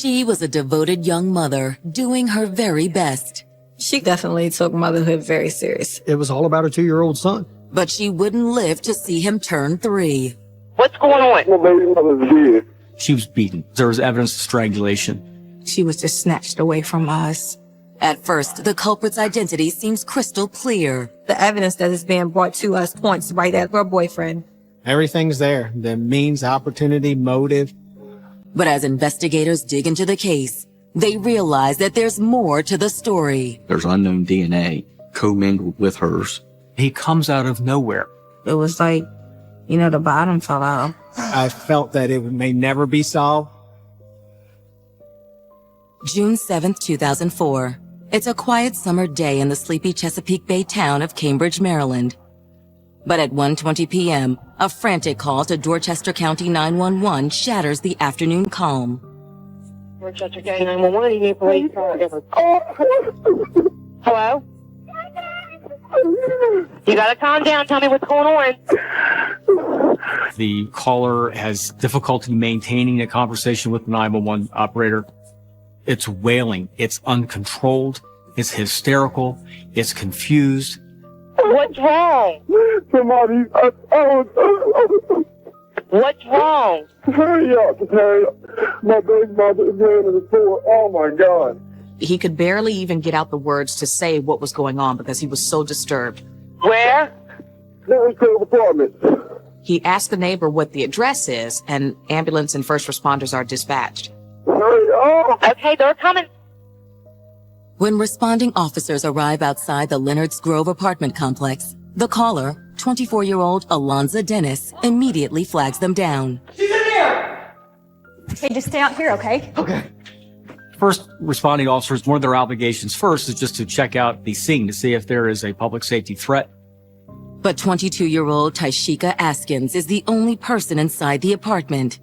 She was a devoted young mother, doing her very best. She definitely took motherhood very serious. It was all about her 2-year-old son. But she wouldn't live to see him turn 3. What's going on? My baby mother's dead. She was beaten. There was evidence of strangulation. She was just snatched away from us. At first, the culprit's identity seems crystal clear. The evidence that is being brought to us points right at her boyfriend. Everything's there. The means, opportunity, motive. But as investigators dig into the case, they realize that there's more to the story. There's unknown DNA commingled with hers. He comes out of nowhere. It was like, the bottom fell out. I felt that it may never be solved. June 7th, 2004. It's a quiet summer day in the sleepy Chesapeake Bay town of Cambridge, Maryland. But at 1:20 p.m., a frantic call to Dorchester County 911 shatters the afternoon calm. Dorchester County 911, you need police. Hello? You gotta calm down. Tell me what's going on. The caller has difficulty maintaining a conversation with the 911 operator. It's wailing. It's uncontrolled. It's hysterical. It's confused. What's wrong? Somebody, What's wrong? hurry up. My baby mother is laying in the floor. Oh my God. He could barely even get out the words to say what was going on because he was so disturbed. Where? There's the apartment. He asked the neighbor what the address is, and ambulance and first responders are dispatched. Hurry up. Okay, they're coming. When responding officers arrive outside the Leonard's Grove apartment complex, the caller, 24-year-old Alonza Dennis, immediately flags them down. She's in there! Hey, just stay out here, okay? Okay. First responding officers, one of their obligations first is just to check out the scene to see if there is a public safety threat. But 22-year-old Taishika Askins is the only person inside the apartment.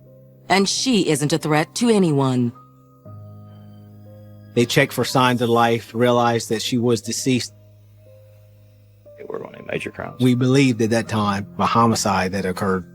And she isn't a threat to anyone. They checked for signs of life, realized that she was deceased. They were on a major crime. We believed at that time a homicide that occurred.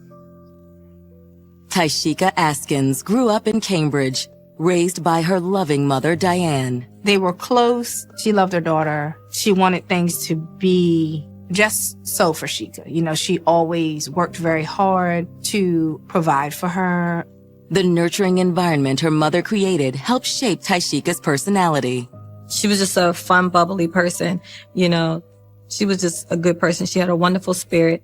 Taishika Askins grew up in Cambridge, raised by her loving mother, Diane. They were close. She loved her daughter. She wanted things to be just so for Sheikah. She always worked very hard to provide for her. The nurturing environment her mother created helped shape Taishika's personality. She was just a fun, bubbly person. She was just a good person. She had a wonderful spirit.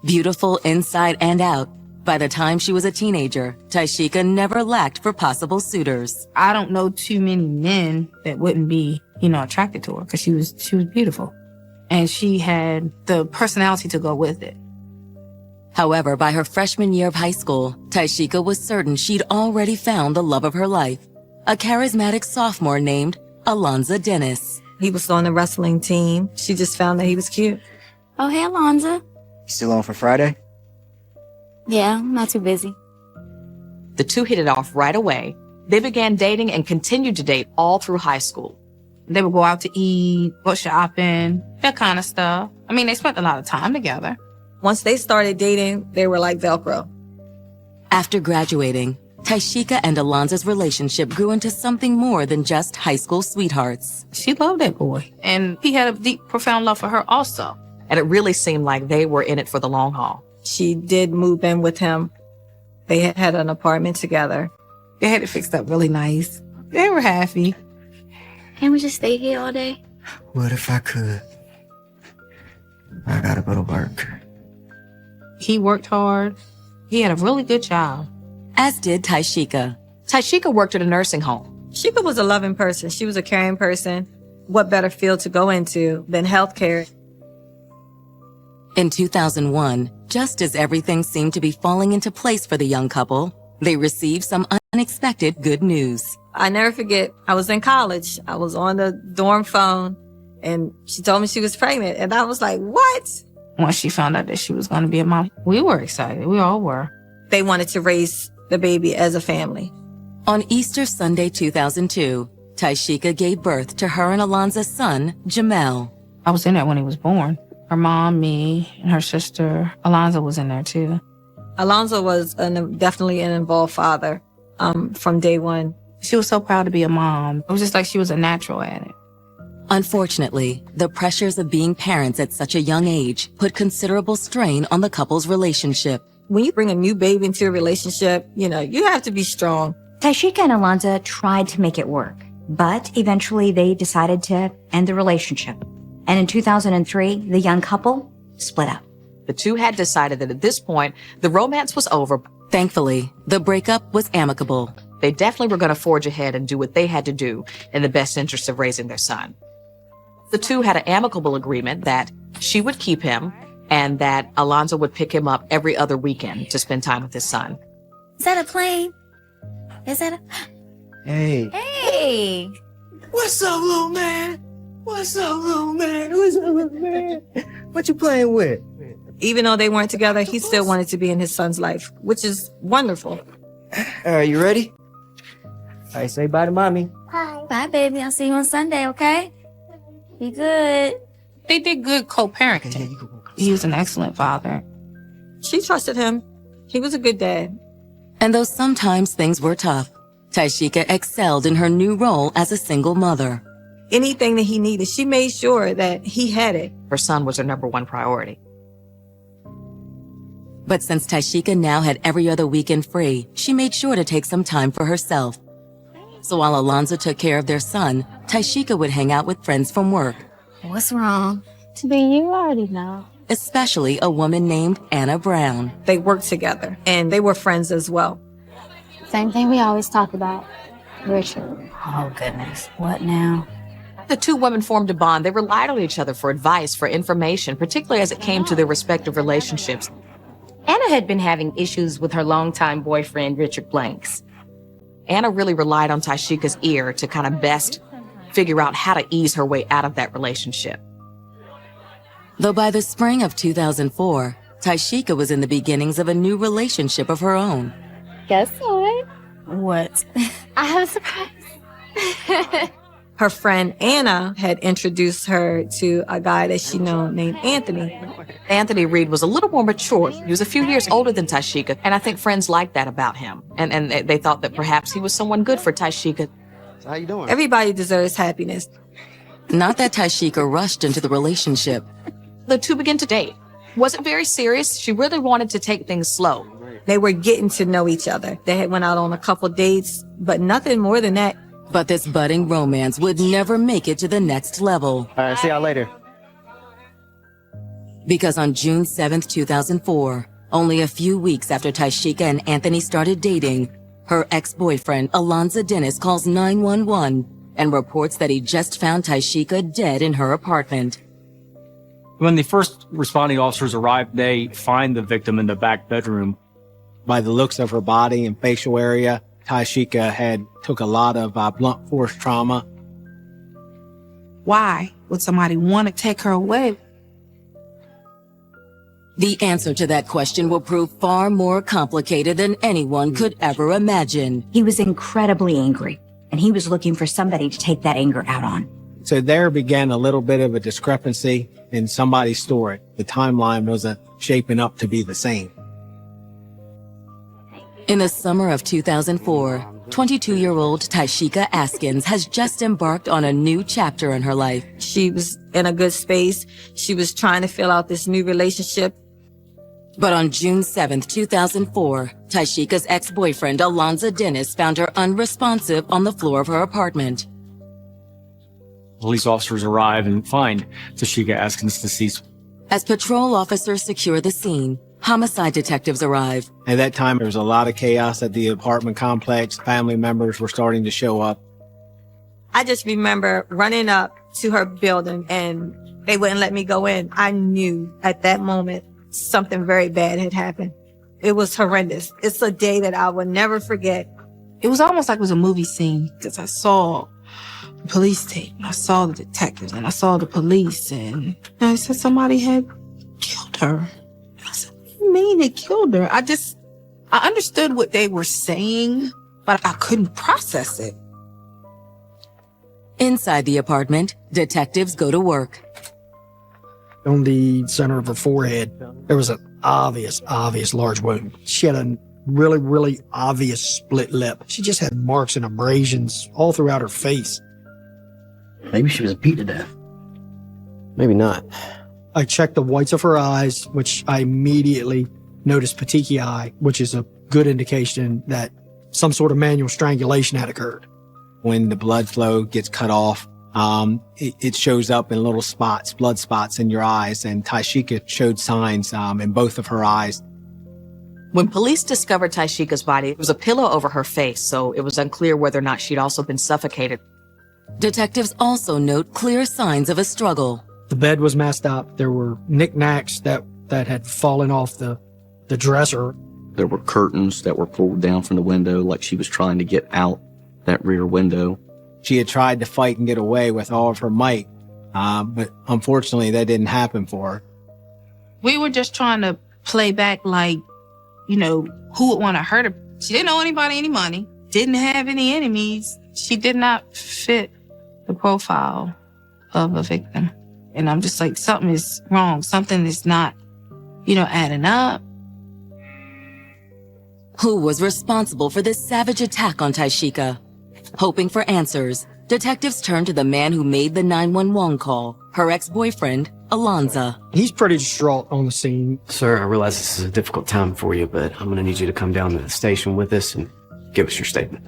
Beautiful inside and out. By the time she was a teenager, Taishika never lacked for possible suitors. I don't know too many men that wouldn't be, attracted to her because she was beautiful. And she had the personality to go with it. However, by her freshman year of high school, Taishika was certain she'd already found the love of her life, a charismatic sophomore named Alonza Dennis. He was on the wrestling team. She just found that he was cute. Oh, hey, Alonza. Still on for Friday? Yeah, I'm not too busy. The two hit it off right away. They began dating and continued to date all through high school. They would go out to eat, go shopping, that kind of stuff. They spent a lot of time together. Once they started dating, they were like Velcro. After graduating, Taishika and Alonza's relationship grew into something more than just high school sweethearts. She loved that boy, and he had a deep, profound love for her also. And it really seemed like they were in it for the long haul. She did move in with him. They had an apartment together. They had it fixed up really nice. They were happy. Can't we just stay here all day? What if I could? I gotta go to work. He worked hard. He had a really good job. As did Taishika. Taishika worked at a nursing home. Sheikah was a loving person. She was a caring person. What better field to go into than healthcare? In 2001, just as everything seemed to be falling into place for the young couple, they received some unexpected good news. I never forget, I was in college. I was on the dorm phone, and she told me she was pregnant. And I was like, what? Once she found out that she was going to be a mom, we were excited. We all were. They wanted to raise the baby as a family. On Easter Sunday 2002, Taishika gave birth to her and Alonza's son, Jamel. I was in there when he was born. Her mom, me, and her sister. Alonza was in there too. Alonza was definitely an involved father from day one. She was so proud to be a mom. It was just like she was a natural at it. Unfortunately, the pressures of being parents at such a young age put considerable strain on the couple's relationship. When you bring a new baby into a relationship, you have to be strong. Tyshika and Alonza tried to make it work, but eventually they decided to end the relationship. And in 2003, the young couple split up. The two had decided that at this point, the romance was over. Thankfully, the breakup was amicable. They definitely were going to forge ahead and do what they had to do in the best interest of raising their son. The two had an amicable agreement that she would keep him and that Alonza would pick him up every other weekend to spend time with his son. Is that a plane? Is that a... Hey. Hey! What's up, little man? What's up, little man? What's up, little man? What you playing with? Even though they weren't together, he still wanted to be in his son's life, which is wonderful. Are you ready? All right, say bye to mommy. Bye. Bye, baby. I'll see you on Sunday, okay? Be good. They did good co-parenting. He was an excellent father. She trusted him. He was a good dad. And though sometimes things were tough, Tyshika excelled in her new role as a single mother. Anything that he needed, she made sure that he had it. Her son was her number one priority. But since Tyshika now had every other weekend free, she made sure to take some time for herself. So while Alonza took care of their son, Tyshika would hang out with friends from work. What's wrong? To be you already know. Especially a woman named Anna Brown. They worked together, and they were friends as well. Same thing we always talk about. Richard. Oh, goodness. What now? The two women formed a bond. They relied on each other for advice, for information, particularly as it came to their respective relationships. Anna had been having issues with her longtime boyfriend, Richard Blanks. Anna really relied on Tyshika's ear to kind of best figure out how to ease her way out of that relationship. Though by the spring of 2004, Tyshika was in the beginnings of a new relationship of her own. Guess what? What? I have a surprise. Her friend Anna had introduced her to a guy that she knew named Anthony. Anthony Reed was a little more mature. He was a few years older than Tyshika, and I think friends liked that about him. And they thought that perhaps he was someone good for Tyshika. So how you doing? Everybody deserves happiness. Not that Tyshika rushed into the relationship. The two began to date. Wasn't very serious. She really wanted to take things slow. They were getting to know each other. They had went out on a couple dates, but nothing more than that. But this budding romance would never make it to the next level. All right, see y'all later. Because on June 7th, 2004, only a few weeks after Tyshika and Anthony started dating, her ex-boyfriend, Alonza Dennis, calls 911 and reports that he just found Tyshika dead in her apartment. When the first responding officers arrived, they find the victim in the back bedroom. By the looks of her body and facial area, Tyshika had took a lot of blunt force trauma. Why would somebody want to take her away? The answer to that question will prove far more complicated than anyone could ever imagine. He was incredibly angry, and he was looking for somebody to take that anger out on. So there began a little bit of a discrepancy in somebody's story. The timeline wasn't shaping up to be the same. In the summer of 2004, 22-year-old Tyshika Askins has just embarked on a new chapter in her life. She was in a good space. She was trying to fill out this new relationship. But on June 7th, 2004, Tyshika's ex-boyfriend, Alonza Dennis, found her unresponsive on the floor of her apartment. Police officers arrive and find Tyshika Askins deceased. As patrol officers secure the scene, homicide detectives arrive. At that time, there was a lot of chaos at the apartment complex. Family members were starting to show up. I just remember running up to her building and they wouldn't let me go in. I knew at that moment something very bad had happened. It was horrendous. It's a day that I will never forget. It was almost like it was a movie scene because I saw the police tape and I saw the detectives and I saw the police and I said somebody had killed her. I said, what do you mean they killed her? I understood what they were saying, but I couldn't process it. Inside the apartment, detectives go to work. On the center of her forehead, there was an obvious large wound. She had a really, really obvious split lip. She just had marks and abrasions all throughout her face. Maybe she was beat to death. Maybe not. I checked the whites of her eyes, which I immediately noticed petechiae, which is a good indication that some sort of manual strangulation had occurred. When the blood flow gets cut off, it shows up in little spots, blood spots in your eyes, and Tyshika showed signs in both of her eyes. When police discovered Tyshika's body, there was a pillow over her face, so it was unclear whether or not she'd also been suffocated. Detectives also note clear signs of a struggle. The bed was messed up. There were knickknacks that had fallen off the dresser. There were curtains that were pulled down from the window like she was trying to get out that rear window. She had tried to fight and get away with all of her might, but unfortunately that didn't happen for her. We were just trying to play back like, who would want to hurt her? She didn't owe anybody any money, didn't have any enemies. She did not fit the profile of a victim. And I'm just like, something is wrong. Something is not, adding up. Who was responsible for this savage attack on Tyshika? Hoping for answers, detectives turned to the man who made the 911 call, her ex-boyfriend, Alonza. He's pretty distraught on the scene. Sir, I realize this is a difficult time for you, but I'm going to need you to come down to the station with us and give us your statement.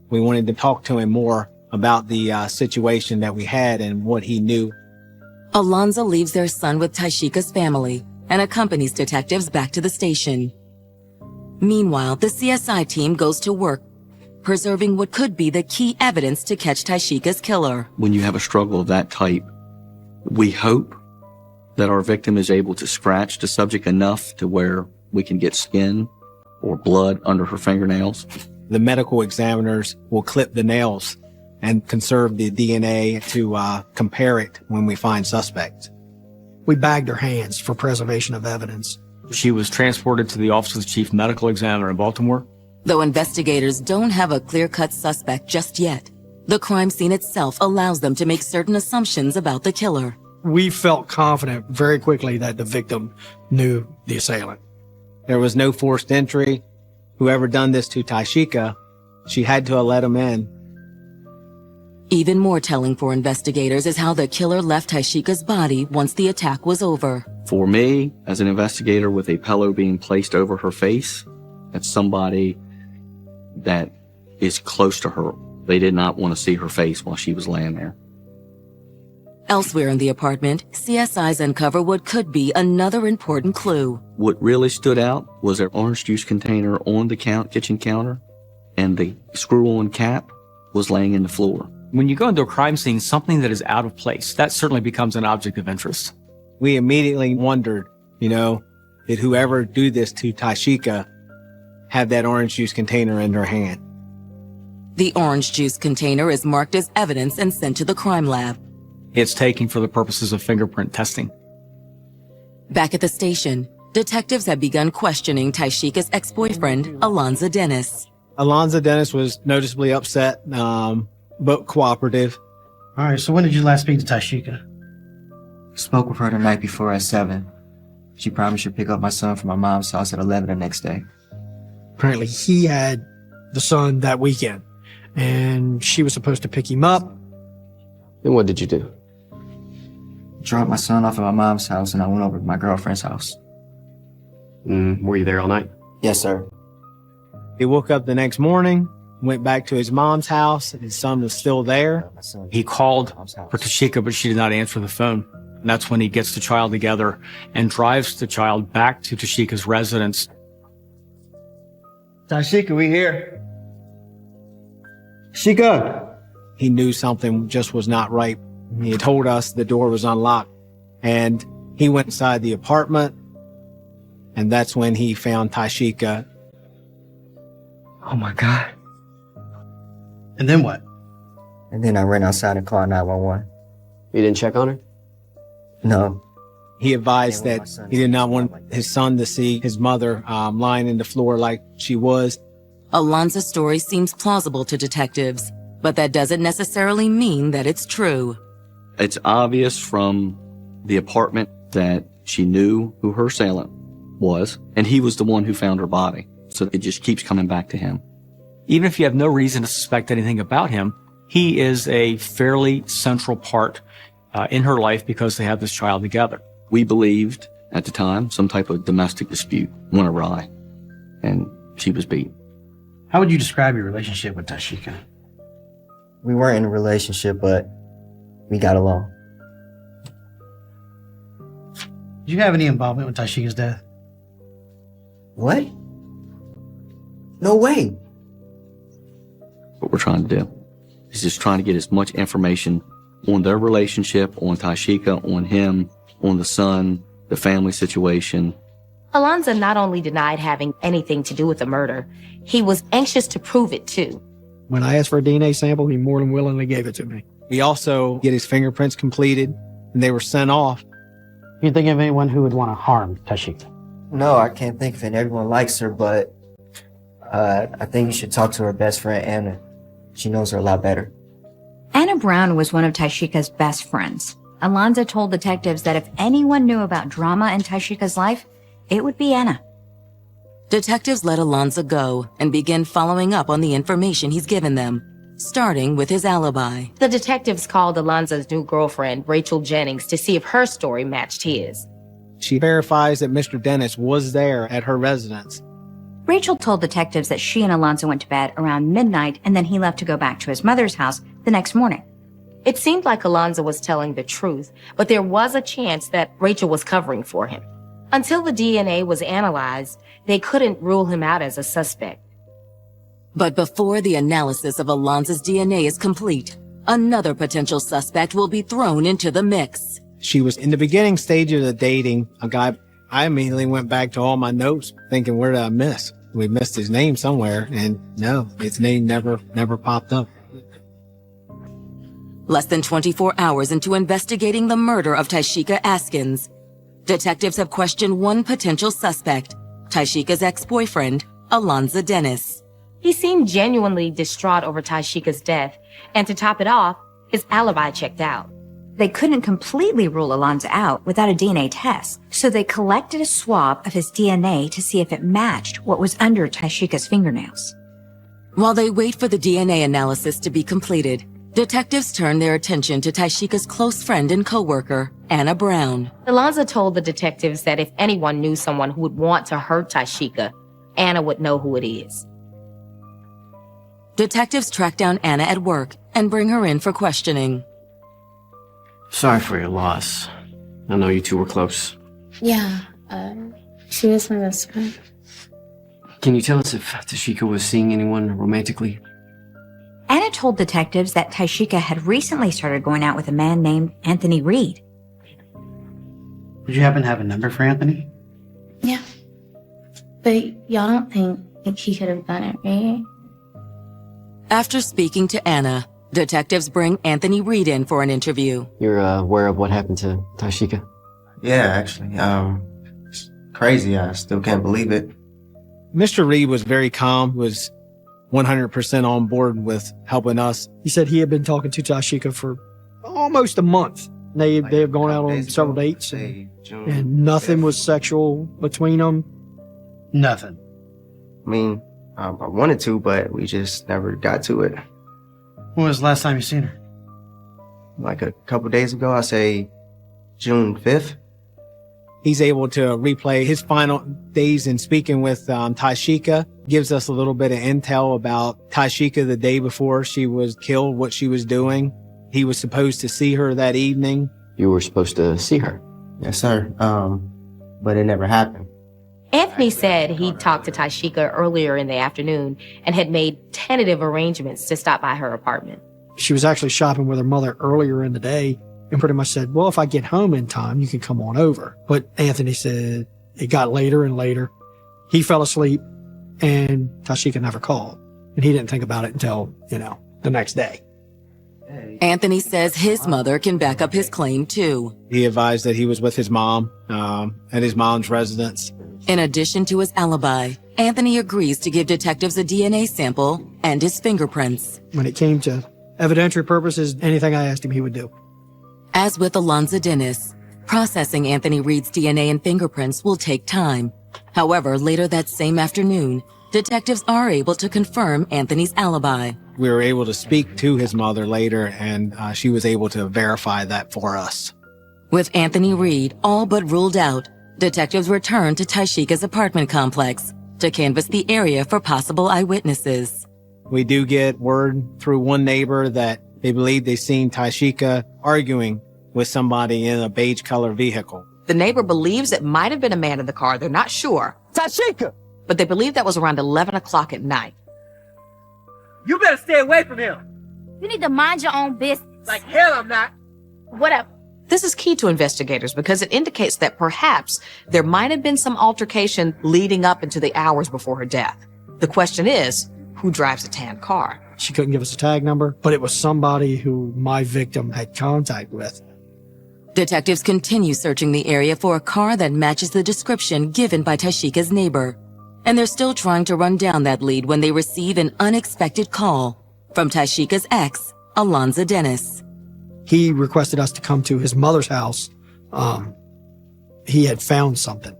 We wanted to talk to him more about the situation that we had and what he knew. Alonza leaves their son with Tyshika's family and accompanies detectives back to the station. Meanwhile, the CSI team goes to work, preserving what could be the key evidence to catch Tyshika's killer. When you have a struggle of that type, we hope that our victim is able to scratch the subject enough to where we can get skin or blood under her fingernails. The medical examiners will clip the nails and conserve the DNA to compare it when we find suspects. We bagged her hands for preservation of evidence. She was transported to the Office of the Chief Medical Examiner in Baltimore. Though investigators don't have a clear-cut suspect just yet, the crime scene itself allows them to make certain assumptions about the killer. We felt confident very quickly that the victim knew the assailant. There was no forced entry. Whoever done this to Tyshika, she had to have let him in. Even more telling for investigators is how the killer left Tyshika's body once the attack was over. For me, as an investigator with a pillow being placed over her face, that's somebody that is close to her. They did not want to see her face while she was laying there. Elsewhere in the apartment, CSIs uncover what could be another important clue. What really stood out was an orange juice container on the kitchen counter, and the screw-on cap was laying in the floor. When you go into a crime scene, something that is out of place, that certainly becomes an object of interest. We immediately wondered, did whoever do this to Tyshika have that orange juice container in her hand? The orange juice container is marked as evidence and sent to the crime lab. It's taken for the purposes of fingerprint testing. Back at the station, detectives have begun questioning Tyshika's ex-boyfriend, Alonza Dennis. Alonza Dennis was noticeably upset, but cooperative. All right, so when did you last speak to Tyshika? Spoke with her the night before at 7. She promised she'd pick up my son from my mom's house at 11 the next day. Apparently he had the son that weekend, and she was supposed to pick him up. Then what did you do? Dropped my son off at my mom's house, and I went over to my girlfriend's house. Were you there all night? Yes, sir. He woke up the next morning, went back to his mom's house. His son was still there. He called for Tyshika, but she did not answer the phone. And that's when he gets the child together and drives the child back to Tyshika's residence. Tyshika, we here. Tyshika. He knew something just was not right. He had told us the door was unlocked, and he went inside the apartment, and that's when he found Tyshika. Oh my God. And then what? And then I ran outside and called 911. You didn't check on her? No. He advised that he did not want his son to see his mother lying in the floor like she was. Alonza's story seems plausible to detectives, but that doesn't necessarily mean that it's true. It's obvious from the apartment that she knew who her assailant was, and he was the one who found her body. So it just keeps coming back to him. Even if you have no reason to suspect anything about him, he is a fairly central part in her life because they have this child together. We believed at the time some type of domestic dispute went awry, and she was beat. How would you describe your relationship with Tashika? We weren't in a relationship, but we got along. Did you have any involvement with Tashika's death? What? No way. What we're trying to do is just trying to get as much information on their relationship, on Tashika, on him, on the son, the family situation. Alonzo not only denied having anything to do with the murder, he was anxious to prove it too. When I asked for a DNA sample, he more than willingly gave it to me. We also get his fingerprints completed, and they were sent off. You think of anyone who would want to harm Tashika? No, I can't think of it. Everyone likes her, but I think you should talk to her best friend, Anna. She knows her a lot better. Anna Brown was one of Tashika's best friends. Alonzo told detectives that if anyone knew about drama in Tashika's life, it would be Anna. Detectives let Alonzo go and begin following up on the information he's given them, starting with his alibi. The detectives called Alonzo's new girlfriend, Rachel Jennings, to see if her story matched his. She verifies that Mr. Dennis was there at her residence. Rachel told detectives that she and Alonzo went to bed around midnight and then he left to go back to his mother's house the next morning. It seemed like Alonzo was telling the truth, but there was a chance that Rachel was covering for him. Until the DNA was analyzed, they couldn't rule him out as a suspect. But before the analysis of Alonzo's DNA is complete, another potential suspect will be thrown into the mix. She was in the beginning stages of dating a guy. I immediately went back to all my notes thinking, where did I miss? We missed his name somewhere, and no, his name never popped up. Less than 24 hours into investigating the murder of Tashika Askins, detectives have questioned one potential suspect, Tashika's ex-boyfriend, Alonzo Dennis. He seemed genuinely distraught over Tashika's death, and to top it off, his alibi checked out. They couldn't completely rule Alonzo out without a DNA test, so they collected a swab of his DNA to see if it matched what was under Tashika's fingernails. While they wait for the DNA analysis to be completed, detectives turn their attention to Tashika's close friend and co-worker, Anna Brown. Alonzo told the detectives that if anyone knew someone who would want to hurt Tashika, Anna would know who it is. Detectives track down Anna at work and bring her in for questioning. Sorry for your loss. I know you two were close. Yeah, she was my best friend. Can you tell us if Tashika was seeing anyone romantically? Anna told detectives that Tashika had recently started going out with a man named Anthony Reed. Did you happen to have a number for Anthony? Yeah. But y'all don't think he could have done it, right? After speaking to Anna, detectives bring Anthony Reed in for an interview. You're aware of what happened to Tashika? Yeah, actually. It's crazy. I still can't believe it. Mr. Reed was very calm, was 100% on board with helping us. He said he had been talking to Tashika for almost a month. They have gone out on several dates, and nothing was sexual between them. Nothing. I mean, I wanted to, but we just never got to it. When was the last time you seen her? Like a couple days ago, I say June 5th. He's able to replay his final days in speaking with Tashika, gives us a little bit of intel about Tashika the day before she was killed, what she was doing. He was supposed to see her that evening. You were supposed to see her? Yes, sir. But it never happened. Anthony said he'd talked to Tashika earlier in the afternoon and had made tentative arrangements to stop by her apartment. She was actually shopping with her mother earlier in the day and pretty much said, well, if I get home in time, you can come on over. But Anthony said it got later and later. He fell asleep and Tashika never called. And he didn't think about it until, the next day. Anthony says his mother can back up his claim too. He advised that he was with his mom at his mom's residence. In addition to his alibi, Anthony agrees to give detectives a DNA sample and his fingerprints. When it came to evidentiary purposes, anything I asked him, he would do. As with Alonzo Dennis, processing Anthony Reed's DNA and fingerprints will take time. However, later that same afternoon, detectives are able to confirm Anthony's alibi. We were able to speak to his mother later, and she was able to verify that for us. With Anthony Reed all but ruled out, detectives returned to Taishika's apartment complex to canvass the area for possible eyewitnesses. We do get word through one neighbor that they believe they've seen Taishika arguing with somebody in a beige-colored vehicle. The neighbor believes it might have been a man in the car. They're not sure. Taishika! But they believe that was around 11 o'clock at night. You better stay away from him. You need to mind your own business. Like hell I'm not. Whatever. This is key to investigators because it indicates that perhaps there might have been some altercation leading up into the hours before her death. The question is, who drives a tan car? She couldn't give us a tag number, but it was somebody who my victim had contact with. Detectives continue searching the area for a car that matches the description given by Taishika's neighbor. And they're still trying to run down that lead when they receive an unexpected call from Taishika's ex, Alonza Dennis. He requested us to come to his mother's house. He had found something.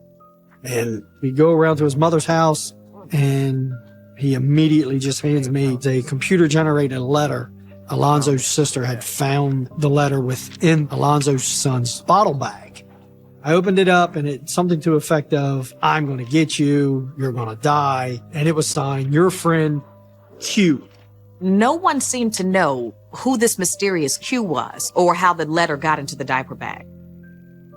And we go around to his mother's house, and he immediately just hands me a computer-generated letter. Alonzo's sister had found the letter within Alonzo's son's bottle bag. I opened it up, and it's something to the effect of, I'm going to get you, you're going to die. And it was signed, your friend, Q. No one seemed to know who this mysterious Q was or how the letter got into the diaper bag.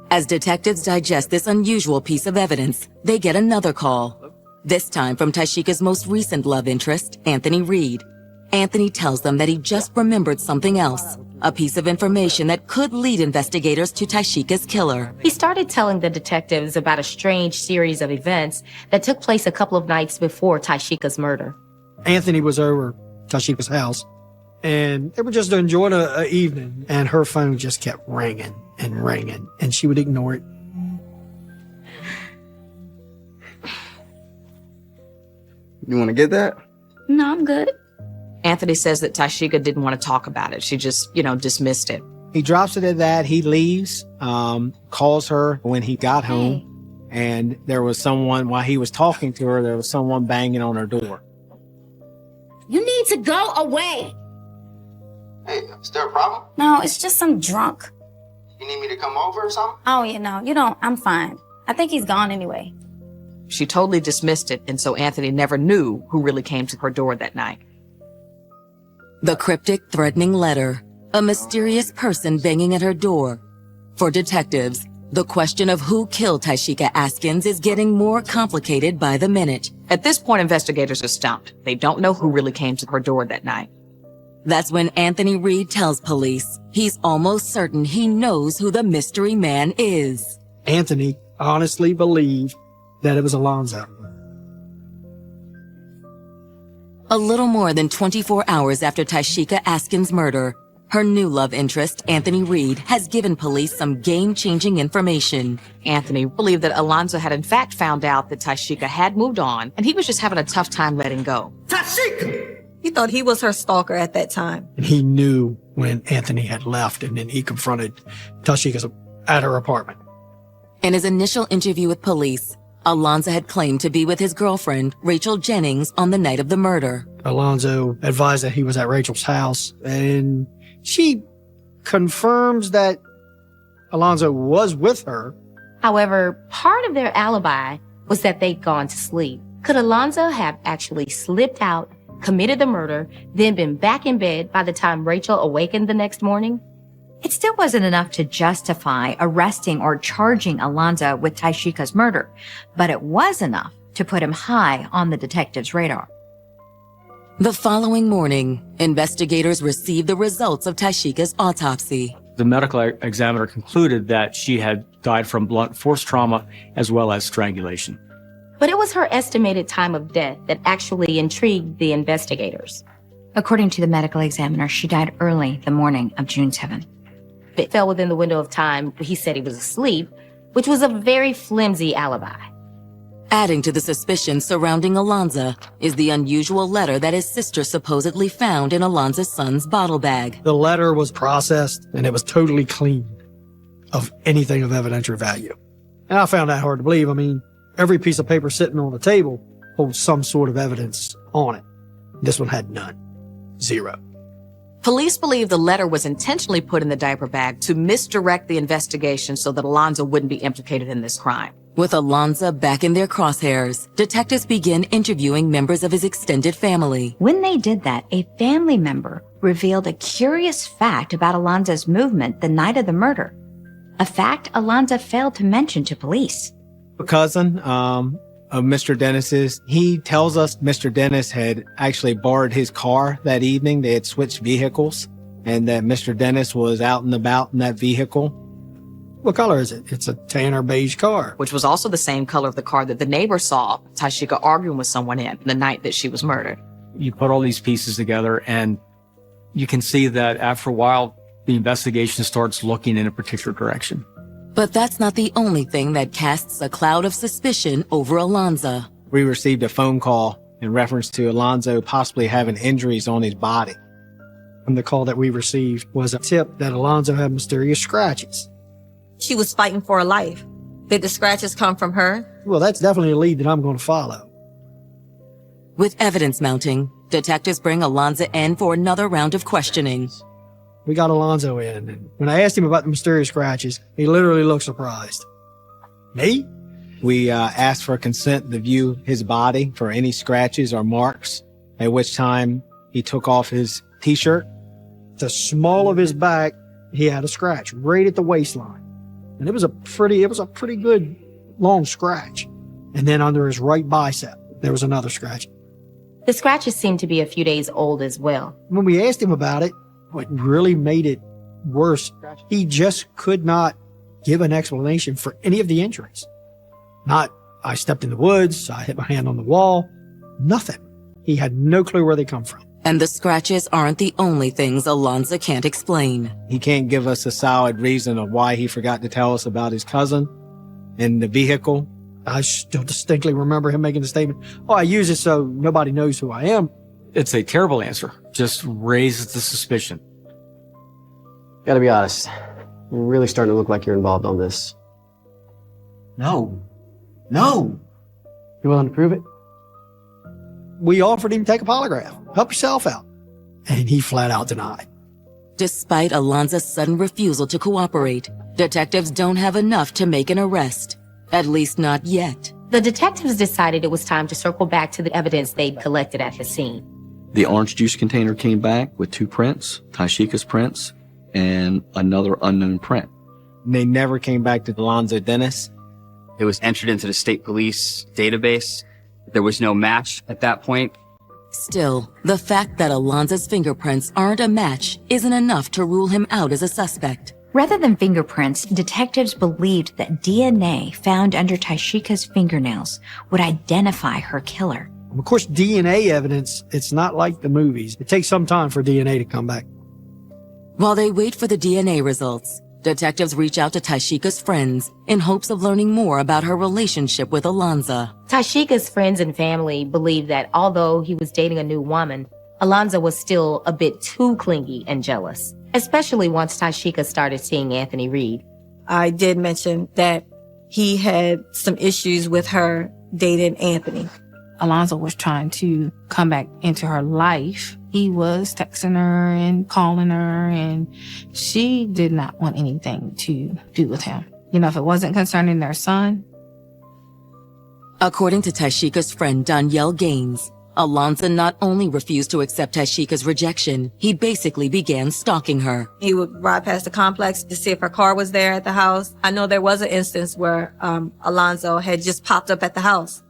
As detectives digest this unusual piece of evidence, they get another call. This time from Taishika's most recent love interest, Anthony Reed. Anthony tells them that he just remembered something else, a piece of information that could lead investigators to Taishika's killer. He started telling the detectives about a strange series of events that took place a couple of nights before Taishika's murder. Anthony was over Taishika's house, and they were just enjoying an evening, and her phone just kept ringing and ringing, and she would ignore it. You want to get that? No, I'm good. Anthony says that Taishika didn't want to talk about it. She just, dismissed it. He drops it at that. He leaves, calls her when he got home, and there was someone, while he was talking to her, there was someone banging on her door. You need to go away. Hey, is there a problem? No, it's just some drunk. You need me to come over or something? Oh, yeah, no, you don't. I'm fine. I think he's gone anyway. She totally dismissed it, and so Anthony never knew who really came to her door that night. The cryptic, threatening letter, a mysterious person banging at her door. For detectives, the question of who killed Taishika Askins is getting more complicated by the minute. At this point, investigators are stumped. They don't know who really came to her door that night. That's when Anthony Reed tells police he's almost certain he knows who the mystery man is. Anthony honestly believed that it was Alonzo. A little more than 24 hours after Taishika Askins' murder, her new love interest, Anthony Reed, has given police some game-changing information. Anthony believed that Alonzo had in fact found out that Taishika had moved on, and he was just having a tough time letting go. Taishika! He thought he was her stalker at that time. And he knew when Anthony had left, and then he confronted Taishika at her apartment. In his initial interview with police, Alonzo had claimed to be with his girlfriend, Rachel Jennings, on the night of the murder. Alonzo advised that he was at Rachel's house, and she confirms that Alonzo was with her. However, part of their alibi was that they'd gone to sleep. Could Alonzo have actually slipped out, committed the murder, then been back in bed by the time Rachel awakened the next morning? It still wasn't enough to justify arresting or charging Alonzo with Taishika's murder, but it was enough to put him high on the detective's radar. The following morning, investigators received the results of Taishika's autopsy. The medical examiner concluded that she had died from blunt force trauma as well as strangulation. But it was her estimated time of death that actually intrigued the investigators. According to the medical examiner, she died early the morning of June 7th. It fell within the window of time he said he was asleep, which was a very flimsy alibi. Adding to the suspicion surrounding Alonzo is the unusual letter that his sister supposedly found in Alonzo's son's bottle bag. The letter was processed, and it was totally clean of anything of evidentiary value. And I found that hard to believe. I mean, every piece of paper sitting on the table holds some sort of evidence on it. This one had none. Zero. Police believe the letter was intentionally put in the diaper bag to misdirect the investigation so that Alonzo wouldn't be implicated in this crime. With Alonzo back in their crosshairs, detectives begin interviewing members of his extended family. When they did that, a family member revealed a curious fact about Alonzo's movement the night of the murder. A fact Alonzo failed to mention to police. A cousin of Mr. Dennis's, he tells us Mr. Dennis had actually borrowed his car that evening. They had switched vehicles, and that Mr. Dennis was out and about in that vehicle. What color is it? It's a tan or beige car. Which was also the same color of the car that the neighbor saw Tyshika arguing with someone in the night that she was murdered. You put all these pieces together, and you can see that after a while, the investigation starts looking in a particular direction. But that's not the only thing that casts a cloud of suspicion over Alonzo. We received a phone call in reference to Alonzo possibly having injuries on his body. And the call that we received was a tip that Alonzo had mysterious scratches. She was fighting for her life. Did the scratches come from her? Well, that's definitely a lead that I'm going to follow. With evidence mounting, detectives bring Alonzo in for another round of questioning. We got Alonzo in, and when I asked him about the mysterious scratches, he literally looked surprised. Me? We asked for consent to view his body for any scratches or marks, at which time he took off his t-shirt. The small of his back, he had a scratch right at the waistline. And it was a pretty good long scratch. And then under his right bicep, there was another scratch. The scratches seemed to be a few days old as well. When we asked him about it, what really made it worse, he just could not give an explanation for any of the injuries. Not, I stepped in the woods, I hit my hand on the wall, nothing. He had no clue where they come from. And the scratches aren't the only things Alonzo can't explain. He can't give us a solid reason of why he forgot to tell us about his cousin and the vehicle. I still distinctly remember him making the statement, "Oh, I use it so nobody knows who I am." It's a terrible answer. Just raises the suspicion. Gotta be honest. You're really starting to look like you're involved on this. No. You willing to prove it? We offered him to take a polygraph. Help yourself out. And he flat out denied. Despite Alonzo's sudden refusal to cooperate, detectives don't have enough to make an arrest. At least not yet. The detectives decided it was time to circle back to the evidence they'd collected at the scene. The orange juice container came back with 2 prints, Tyshika's prints, and another unknown print. They never came back to Alonzo Dennis. It was entered into the state police database. There was no match at that point. Still, the fact that Alonzo's fingerprints aren't a match isn't enough to rule him out as a suspect. Rather than fingerprints, detectives believed that DNA found under Tyshika's fingernails would identify her killer. Of course, DNA evidence, it's not like the movies. It takes some time for DNA to come back. While they wait for the DNA results, detectives reach out to Tyshika's friends in hopes of learning more about her relationship with Alonzo. Tyshika's friends and family believed that although he was dating a new woman, Alonzo was still a bit too clingy and jealous, especially once Tyshika started seeing Anthony Reed. I did mention that he had some issues with her dating Anthony. Alonzo was trying to come back into her life. He was texting her and calling her, and she did not want anything to do with him. You know, if it wasn't concerning their son. According to Tyshika's friend Danielle Gaines, Alonzo not only refused to accept Tyshika's rejection, he basically began stalking her. He would ride past the complex to see if her car was there at the house. I know there was an instance where Alonzo had just popped up at the house.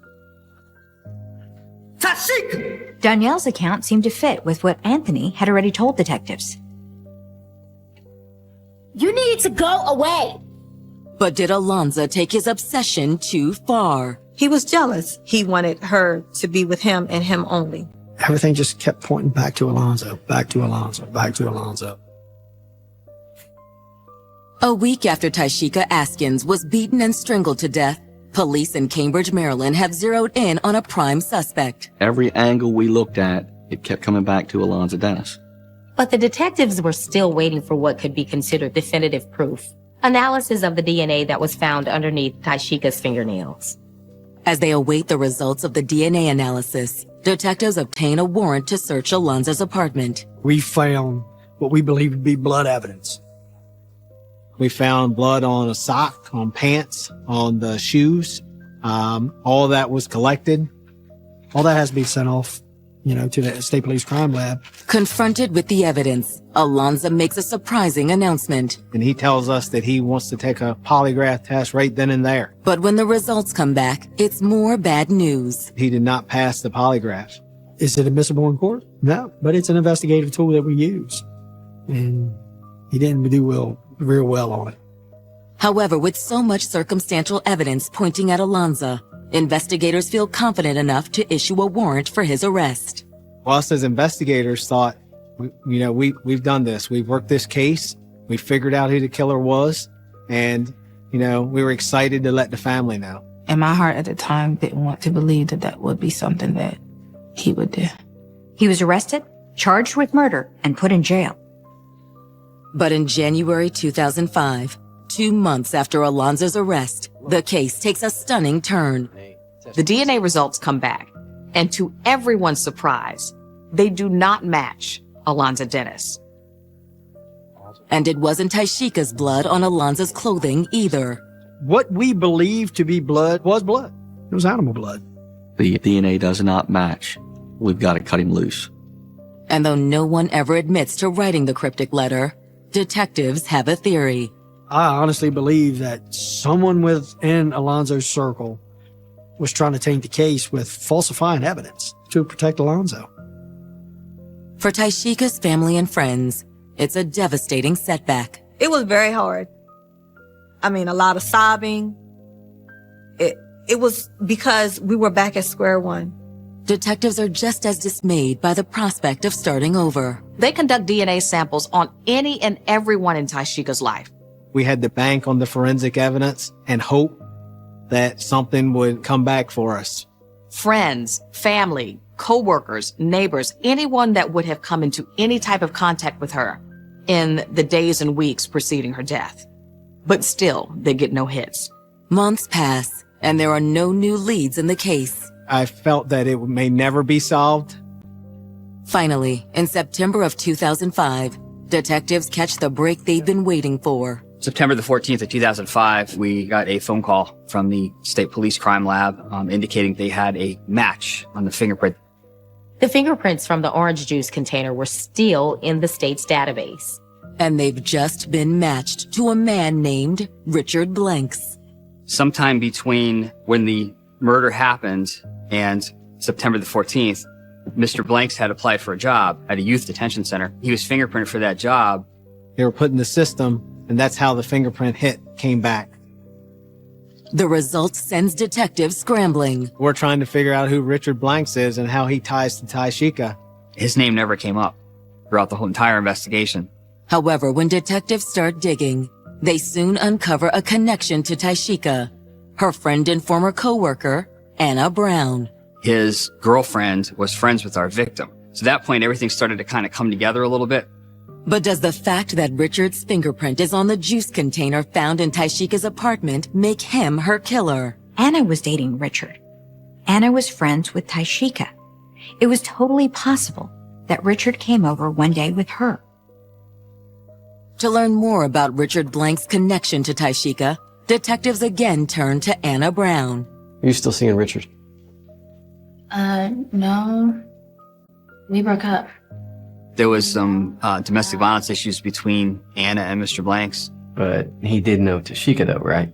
Tyshika! Danielle's account seemed to fit with what Anthony had already told detectives. You need to go away. But did Alonzo take his obsession too far? He was jealous. He wanted her to be with him and him only. Everything just kept pointing back to Alonzo, back to Alonzo, back to Alonzo. A week after Tyshika Askins was beaten and strangled to death, police in Cambridge, Maryland have zeroed in on a prime suspect. Every angle we looked at, it kept coming back to Alonzo Dennis. But the detectives were still waiting for what could be considered definitive proof. Analysis of the DNA that was found underneath Tyshika's fingernails. As they await the results of the DNA analysis, detectives obtain a warrant to search Alonzo's apartment. We found what we believe to be blood evidence. We found blood on a sock, on pants, on the shoes. All of that was collected. All that has to be sent off, to the State Police Crime Lab. Confronted with the evidence, Alonzo makes a surprising announcement. And he tells us that he wants to take a polygraph test right then and there. But when the results come back, it's more bad news. He did not pass the polygraph. Is it admissible in court? No, but it's an investigative tool that we use. And he didn't do real well on it. However, with so much circumstantial evidence pointing at Alonzo, investigators feel confident enough to issue a warrant for his arrest. Well, us as investigators thought, we've done this. We've worked this case. We figured out who the killer was. And, we were excited to let the family know. And my heart at the time didn't want to believe that that would be something that he would do. He was arrested, charged with murder, and put in jail. But in January 2005, 2 months after Alonzo's arrest, the case takes a stunning turn. The DNA results come back, and to everyone's surprise, they do not match Alonzo Dennis. And it wasn't Taishika's blood on Alonzo's clothing either. What we believed to be blood was blood. It was animal blood. The DNA does not match. We've got to cut him loose. And though no one ever admits to writing the cryptic letter, detectives have a theory. I honestly believe that someone within Alonzo's circle was trying to taint the case with falsifying evidence to protect Alonzo. For Taishika's family and friends, it's a devastating setback. It was very hard. I mean, a lot of sobbing. It was because we were back at square one. Detectives are just as dismayed by the prospect of starting over. They conduct DNA samples on any and everyone in Taishika's life. We had to bank on the forensic evidence and hope that something would come back for us. Friends, family, co-workers, neighbors, anyone that would have come into any type of contact with her in the days and weeks preceding her death. But still, they get no hits. Months pass, and there are no new leads in the case. I felt that it may never be solved. Finally, in September of 2005, detectives catch the break they've been waiting for. September the 14th of 2005, we got a phone call from the State Police Crime Lab indicating they had a match on the fingerprint. The fingerprints from the orange juice container were still in the state's database. And they've just been matched to a man named Richard Blanks. Sometime between when the murder happened and September the 14th, Mr. Blanks had applied for a job at a youth detention center. He was fingerprinted for that job. They were put in the system, and that's how the fingerprint hit came back. The result sends detectives scrambling. We're trying to figure out who Richard Blanks is and how he ties to Taishika. His name never came up throughout the whole entire investigation. However, when detectives start digging, they soon uncover a connection to Taishika, her friend and former co-worker, Anna Brown. His girlfriend was friends with our victim. So at that point, everything started to kind of come together a little bit. But does the fact that Richard's fingerprint is on the juice container found in Taishika's apartment make him her killer? Anna was dating Richard. Anna was friends with Taishika. It was totally possible that Richard came over one day with her. To learn more about Richard Blank's connection to Taishika, detectives again turn to Anna Brown. Are you still seeing Richard? No. We broke up. There was some domestic violence issues between Anna and Mr. Blanks. But he did know Taishika though, right?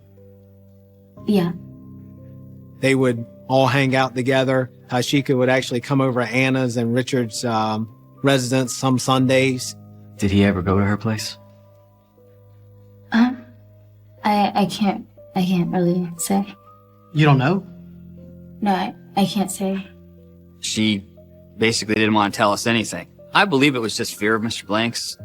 Yeah. They would all hang out together. Taishika would actually come over to Anna's and Richard's residence some Sundays. Did he ever go to her place? I can't really say. You don't know? No, I can't say. She basically didn't want to tell us anything. I believe it was just fear of Mr. Blanks.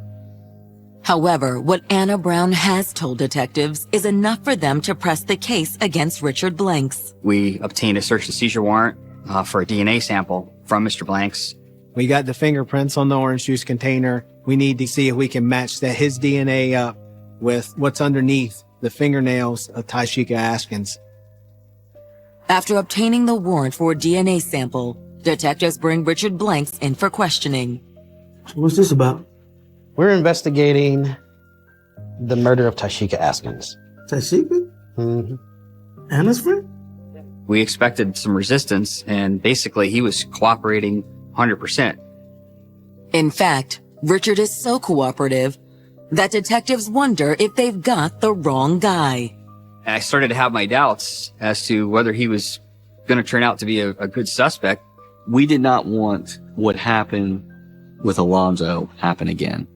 However, what Anna Brown has told detectives is enough for them to press the case against Richard Blanks. We obtained a search and seizure warrant for a DNA sample from Mr. Blanks. We got the fingerprints on the orange juice container. We need to see if we can match his DNA up with what's underneath the fingernails of Taishika Askins. After obtaining the warrant for a DNA sample, detectives bring Richard Blanks in for questioning. What's this about? We're investigating the murder of Tashika Askins. Tashika? Mm-hmm. Anna's friend? We expected some resistance, and basically he was cooperating 100%. In fact, Richard is so cooperative that detectives wonder if they've got the wrong guy. And I started to have my doubts as to whether he was going to turn out to be a good suspect. We did not want what happened with Alonzo happen again.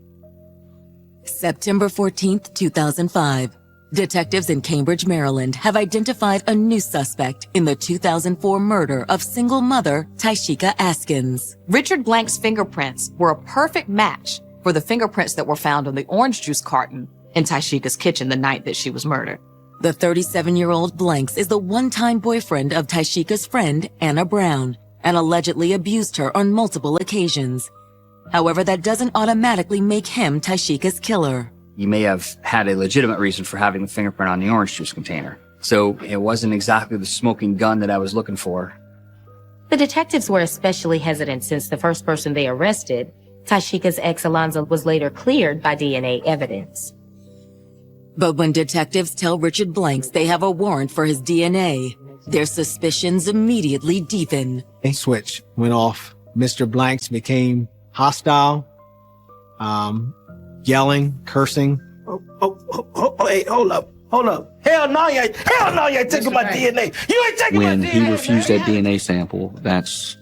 September 14th, 2005. Detectives in Cambridge, Maryland have identified a new suspect in the 2004 murder of single mother Tashika Askins. Richard Blank's fingerprints were a perfect match for the fingerprints that were found on the orange juice carton in Tashika's kitchen the night that she was murdered. The 37-year-old Blanks is the one-time boyfriend of Tashika's friend, Anna Brown, and allegedly abused her on multiple occasions. However, that doesn't automatically make him Tashika's killer. You may have had a legitimate reason for having the fingerprint on the orange juice container. So it wasn't exactly the smoking gun that I was looking for. The detectives were especially hesitant since the first person they arrested, Tashika's ex Alonzo, was later cleared by DNA evidence. But when detectives tell Richard Blanks they have a warrant for his DNA, their suspicions immediately deepen. A switch went off. Mr. Blanks became hostile, yelling, cursing. Hey, hold up. Hell no, you ain't taking my DNA. You ain't taking my DNA. When he refused that DNA sample, that's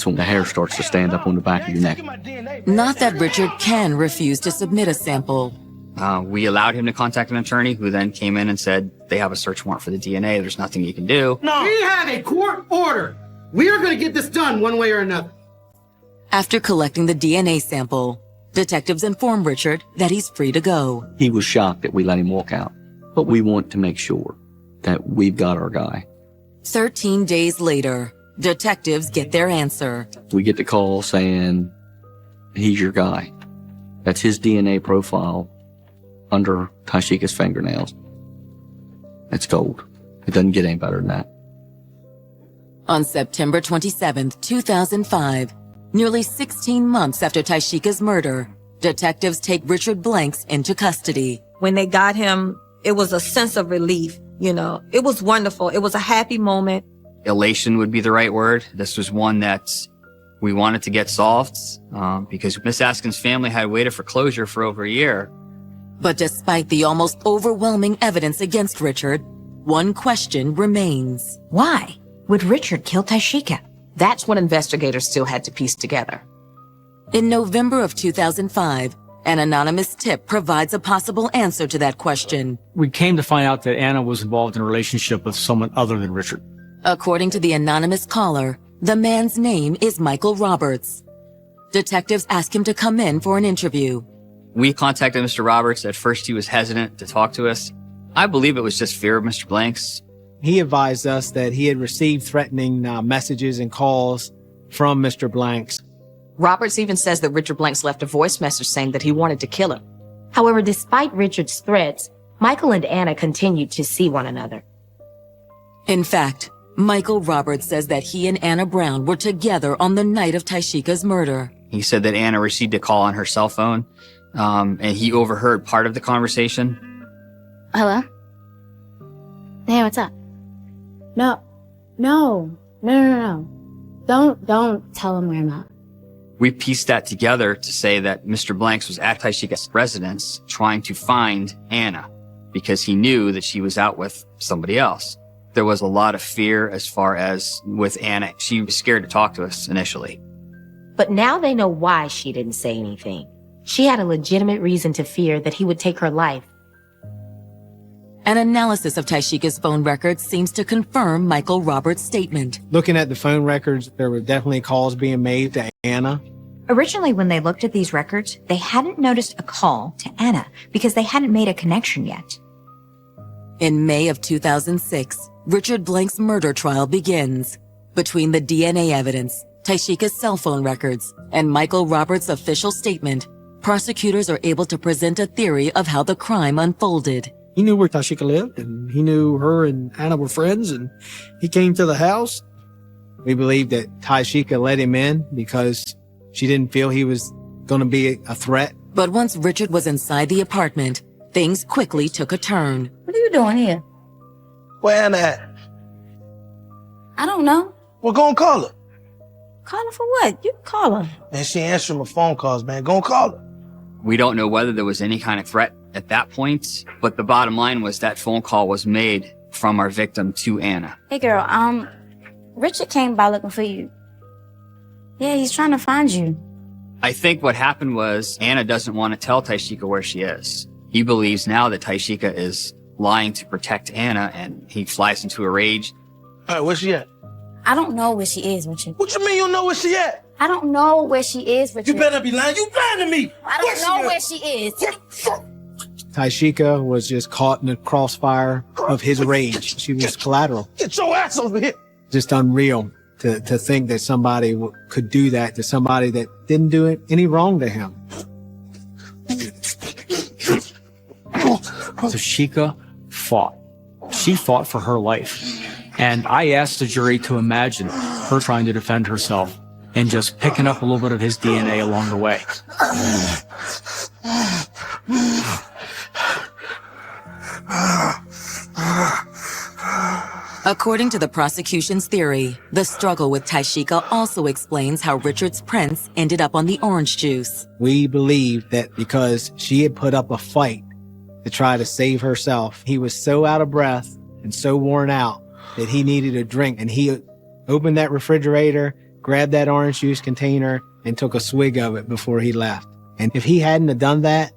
when the hair starts to stand up on the back of your neck. Not that Richard can refuse to submit a sample. We allowed him to contact an attorney who then came in and said, they have a search warrant for the DNA. There's nothing you can do. No. We have a court order. We are going to get this done one way or another. After collecting the DNA sample, detectives inform Richard that he's free to go. He was shocked that we let him walk out, but we want to make sure that we've got our guy. 13 days later, detectives get their answer. We get the call saying, he's your guy. That's his DNA profile under Tashika's fingernails. It's gold. It doesn't get any better than that. On September 27th, 2005, nearly 16 months after Tashika's murder, detectives take Richard Blanks into custody. When they got him, it was a sense of relief. You know, it was wonderful. It was a happy moment. Elation would be the right word. This was one that we wanted to get solved because Miss Askins' family had waited for closure for over a year. But despite the almost overwhelming evidence against Richard, one question remains. Why would Richard kill Tashika? That's what investigators still had to piece together. In November of 2005, an anonymous tip provides a possible answer to that question. We came to find out that Anna was involved in a relationship with someone other than Richard. According to the anonymous caller, the man's name is Michael Roberts. Detectives ask him to come in for an interview. We contacted Mr. Roberts. At first, he was hesitant to talk to us. I believe it was just fear of Mr. Blanks. He advised us that he had received threatening messages and calls from Mr. Blanks. Roberts even says that Richard Blanks left a voice message saying that he wanted to kill him. However, despite Richard's threats, Michael and Anna continued to see one another. In fact, Michael Roberts says that he and Anna Brown were together on the night of Tashika's murder. He said that Anna received a call on her cell phone, and he overheard part of the conversation. Hello? Hey, what's up? No. Don't tell him where I'm at. We pieced that together to say that Mr. Blanks was at Tashika's residence trying to find Anna because he knew that she was out with somebody else. There was a lot of fear as far as with Anna. She was scared to talk to us initially. But now they know why she didn't say anything. She had a legitimate reason to fear that he would take her life. An analysis of Tashika's phone records seems to confirm Michael Roberts' statement. Looking at the phone records, there were definitely calls being made to Anna. Originally, when they looked at these records, they hadn't noticed a call to Anna because they hadn't made a connection yet. In May of 2006, Richard Blanks' murder trial begins. Between the DNA evidence, Tashika's cell phone records, and Michael Roberts' official statement, prosecutors are able to present a theory of how the crime unfolded. He knew where Tashika lived, and he knew her and Anna were friends, and he came to the house. We believe that Tashika let him in because she didn't feel he was going to be a threat. But once Richard was inside the apartment, things quickly took a turn. What are you doing here? Where Anna at? I don't know. Well, go and call her. Call her for what? You can call her. Man, she answering my phone calls, man. Go and call her. We don't know whether there was any kind of threat at that point, but the bottom line was that phone call was made from our victim to Anna. Hey, girl, Richard came by looking for you. Yeah, he's trying to find you. I think what happened was Anna doesn't want to tell Tashika where she is. He believes now that Tashika is lying to protect Anna, and he flies into a rage. All right, where's she at? I don't know where she is, Richard. What you mean you don't know where she at? I don't know where she is, Richard. You better be lying. You lying to me. I don't know where she is. Tashika was just caught in the crossfire of his rage. She was collateral. Get your ass over here. Just unreal to think that somebody could do that to somebody that didn't do any wrong to him. Tashika fought. She fought for her life. And I asked the jury to imagine her trying to defend herself and just picking up a little bit of his DNA along the way. According to the prosecution's theory, the struggle with Tashika also explains how Richard's prints ended up on the orange juice. We believe that because she had put up a fight to try to save herself, he was so out of breath and so worn out that he needed a drink, and he opened that refrigerator, grabbed that orange juice container, and took a swig of it before he left. And if he hadn't have done that,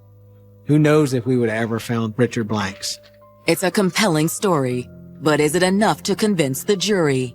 who knows if we would have ever found Richard Blanks. It's a compelling story, but is it enough to convince the jury?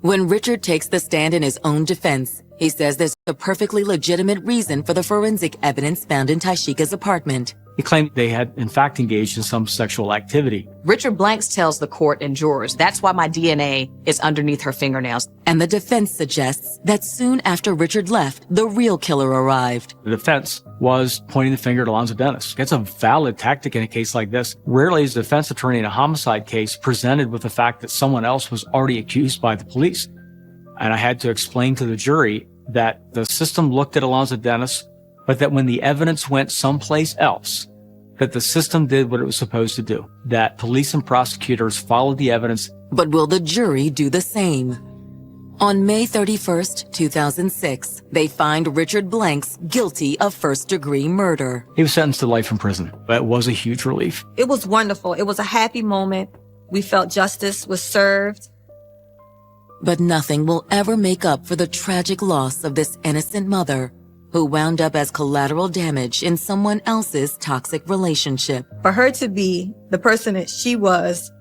When Richard takes the stand in his own defense, he says there's a perfectly legitimate reason for the forensic evidence found in Tashika's apartment. He claimed they had, in fact, engaged in some sexual activity. Richard Blanks tells the court and jurors that's why my DNA is underneath her fingernails. And the defense suggests that soon after Richard left, the real killer arrived. The defense was pointing the finger at Alonzo Dennis. That's a valid tactic in a case like this. Rarely is a defense attorney in a homicide case presented with the fact that someone else was already accused by the police. And I had to explain to the jury that the system looked at Alonzo Dennis, but that when the evidence went someplace else, that the system did what it was supposed to do, that police and prosecutors followed the evidence. But will the jury do the same? On May 31st, 2006, they find Richard Blanks guilty of first-degree murder. He was sentenced to life in prison. That was a huge relief. It was wonderful. It was a happy moment. We felt justice was served. But nothing will ever make up for the tragic loss of this innocent mother who wound up as collateral damage in someone else's toxic relationship. For her to be the person that she was,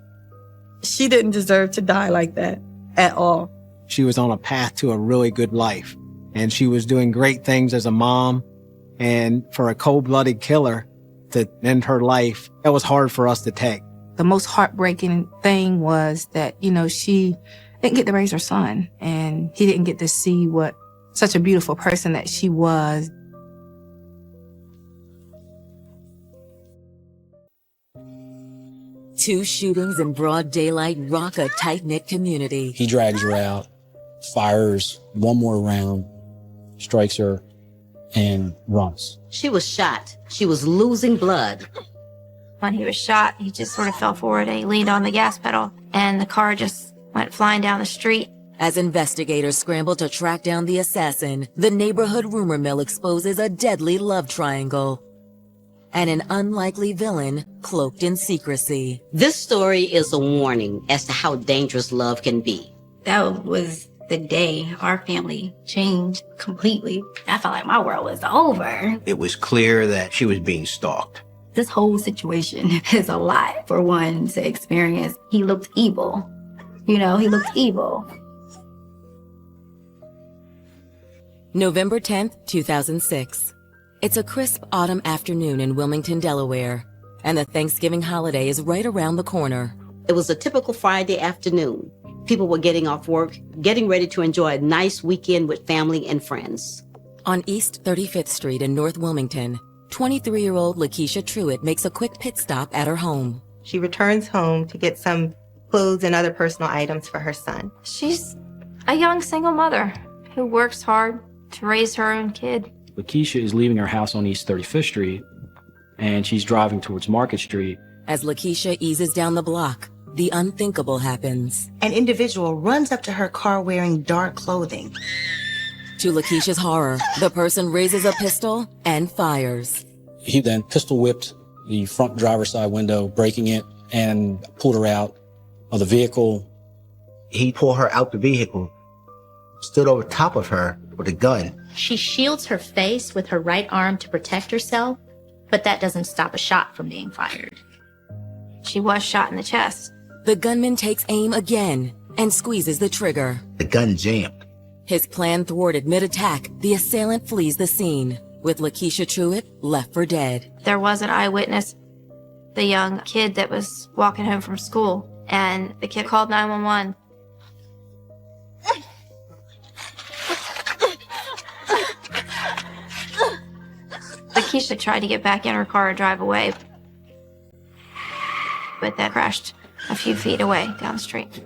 she didn't deserve to die like that at all. She was on a path to a really good life, and she was doing great things as a mom. And for a cold-blooded killer to end her life, that was hard for us to take. The most heartbreaking thing was that, she didn't get to raise her son, and he didn't get to see what such a beautiful person that she was. Two shootings in broad daylight rock a tight-knit community. He drags her out, fires one more round, strikes her, and runs. She was shot. She was losing blood. When he was shot, he just sort of fell forward and he leaned on the gas pedal, and the car just went flying down the street. As investigators scramble to track down the assassin, the neighborhood rumor mill exposes a deadly love triangle and an unlikely villain cloaked in secrecy. This story is a warning as to how dangerous love can be. That was the day our family changed completely. I felt like my world was over. It was clear that she was being stalked. This whole situation is a lot for one to experience. He looked evil. He looked evil. November 10th, 2006. It's a crisp autumn afternoon in Wilmington, Delaware, and the Thanksgiving holiday is right around the corner. It was a typical Friday afternoon. People were getting off work, getting ready to enjoy a nice weekend with family and friends. On East 35th Street in North Wilmington, 23-year-old Lakeisha Truitt makes a quick pit stop at her home. She returns home to get some clothes and other personal items for her son. She's a young single mother who works hard to raise her own kid. Lakeisha is leaving her house on East 35th Street, and she's driving towards Market Street. As Lakeisha eases down the block, the unthinkable happens. An individual runs up to her car wearing dark clothing. To Lakeisha's horror, the person raises a pistol and fires. He then pistol whipped the front driver's side window, breaking it, and pulled her out of the vehicle. He pulled her out the vehicle, stood over top of her with a gun. She shields her face with her right arm to protect herself, but that doesn't stop a shot from being fired. She was shot in the chest. The gunman takes aim again and squeezes the trigger. The gun jammed. His plan thwarted mid-attack, the assailant flees the scene, with Lakeisha Truitt left for dead. There was an eyewitness, the young kid that was walking home from school, and the kid called 911. Lakeisha tried to get back in her car and drive away, but that crashed a few feet away down the street.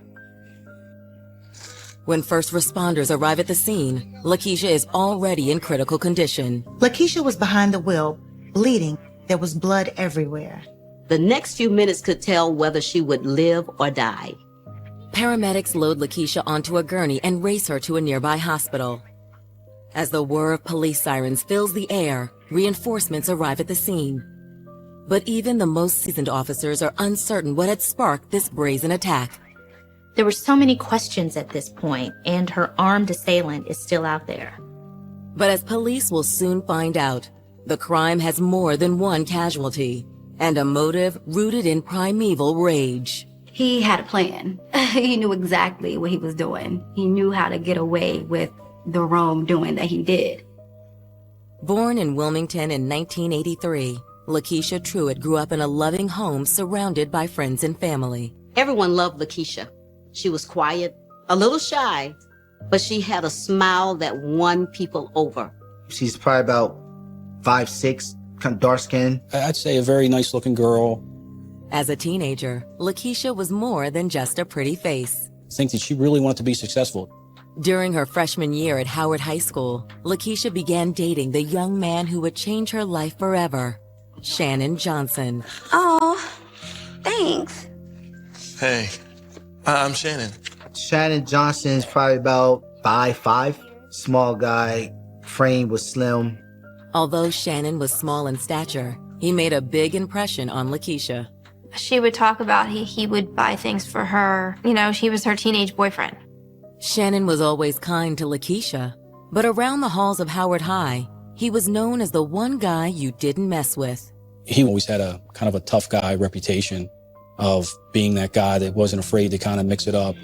When first responders arrive at the scene, Lakeisha is already in critical condition. Lakeisha was behind the wheel, bleeding. There was blood everywhere. The next few minutes could tell whether she would live or die. Paramedics load Lakeisha onto a gurney and race her to a nearby hospital. As the whir of police sirens fills the air, reinforcements arrive at the scene. But even the most seasoned officers are uncertain what had sparked this brazen attack. There were so many questions at this point, and her armed assailant is still out there. But as police will soon find out, the crime has more than one casualty, and a motive rooted in primeval rage. He had a plan. He knew exactly what he was doing. He knew how to get away with the wrongdoing that he did. Born in Wilmington in 1983, Lakeisha Truitt grew up in a loving home surrounded by friends and family. Everyone loved Lakeisha. She was quiet, a little shy, but she had a smile that won people over. She's probably about 5'6", kind of dark skin. I'd say a very nice looking girl. As a teenager, Lakeisha was more than just a pretty face. I think that she really wanted to be successful. During her freshman year at Howard High School, Lakeisha began dating the young man who would change her life forever, Shannon Johnson. Oh, thanks. Hey, I'm Shannon. Shannon Johnson's probably about 5'5", small guy, frame was slim. Although Shannon was small in stature, he made a big impression on Lakeisha. She would talk about he would buy things for her. You know, he was her teenage boyfriend. Shannon was always kind to Lakeisha, but around the halls of Howard High, he was known as the one guy you didn't mess with. He always had a kind of a tough guy reputation of being that guy that wasn't afraid to kind of mix it up.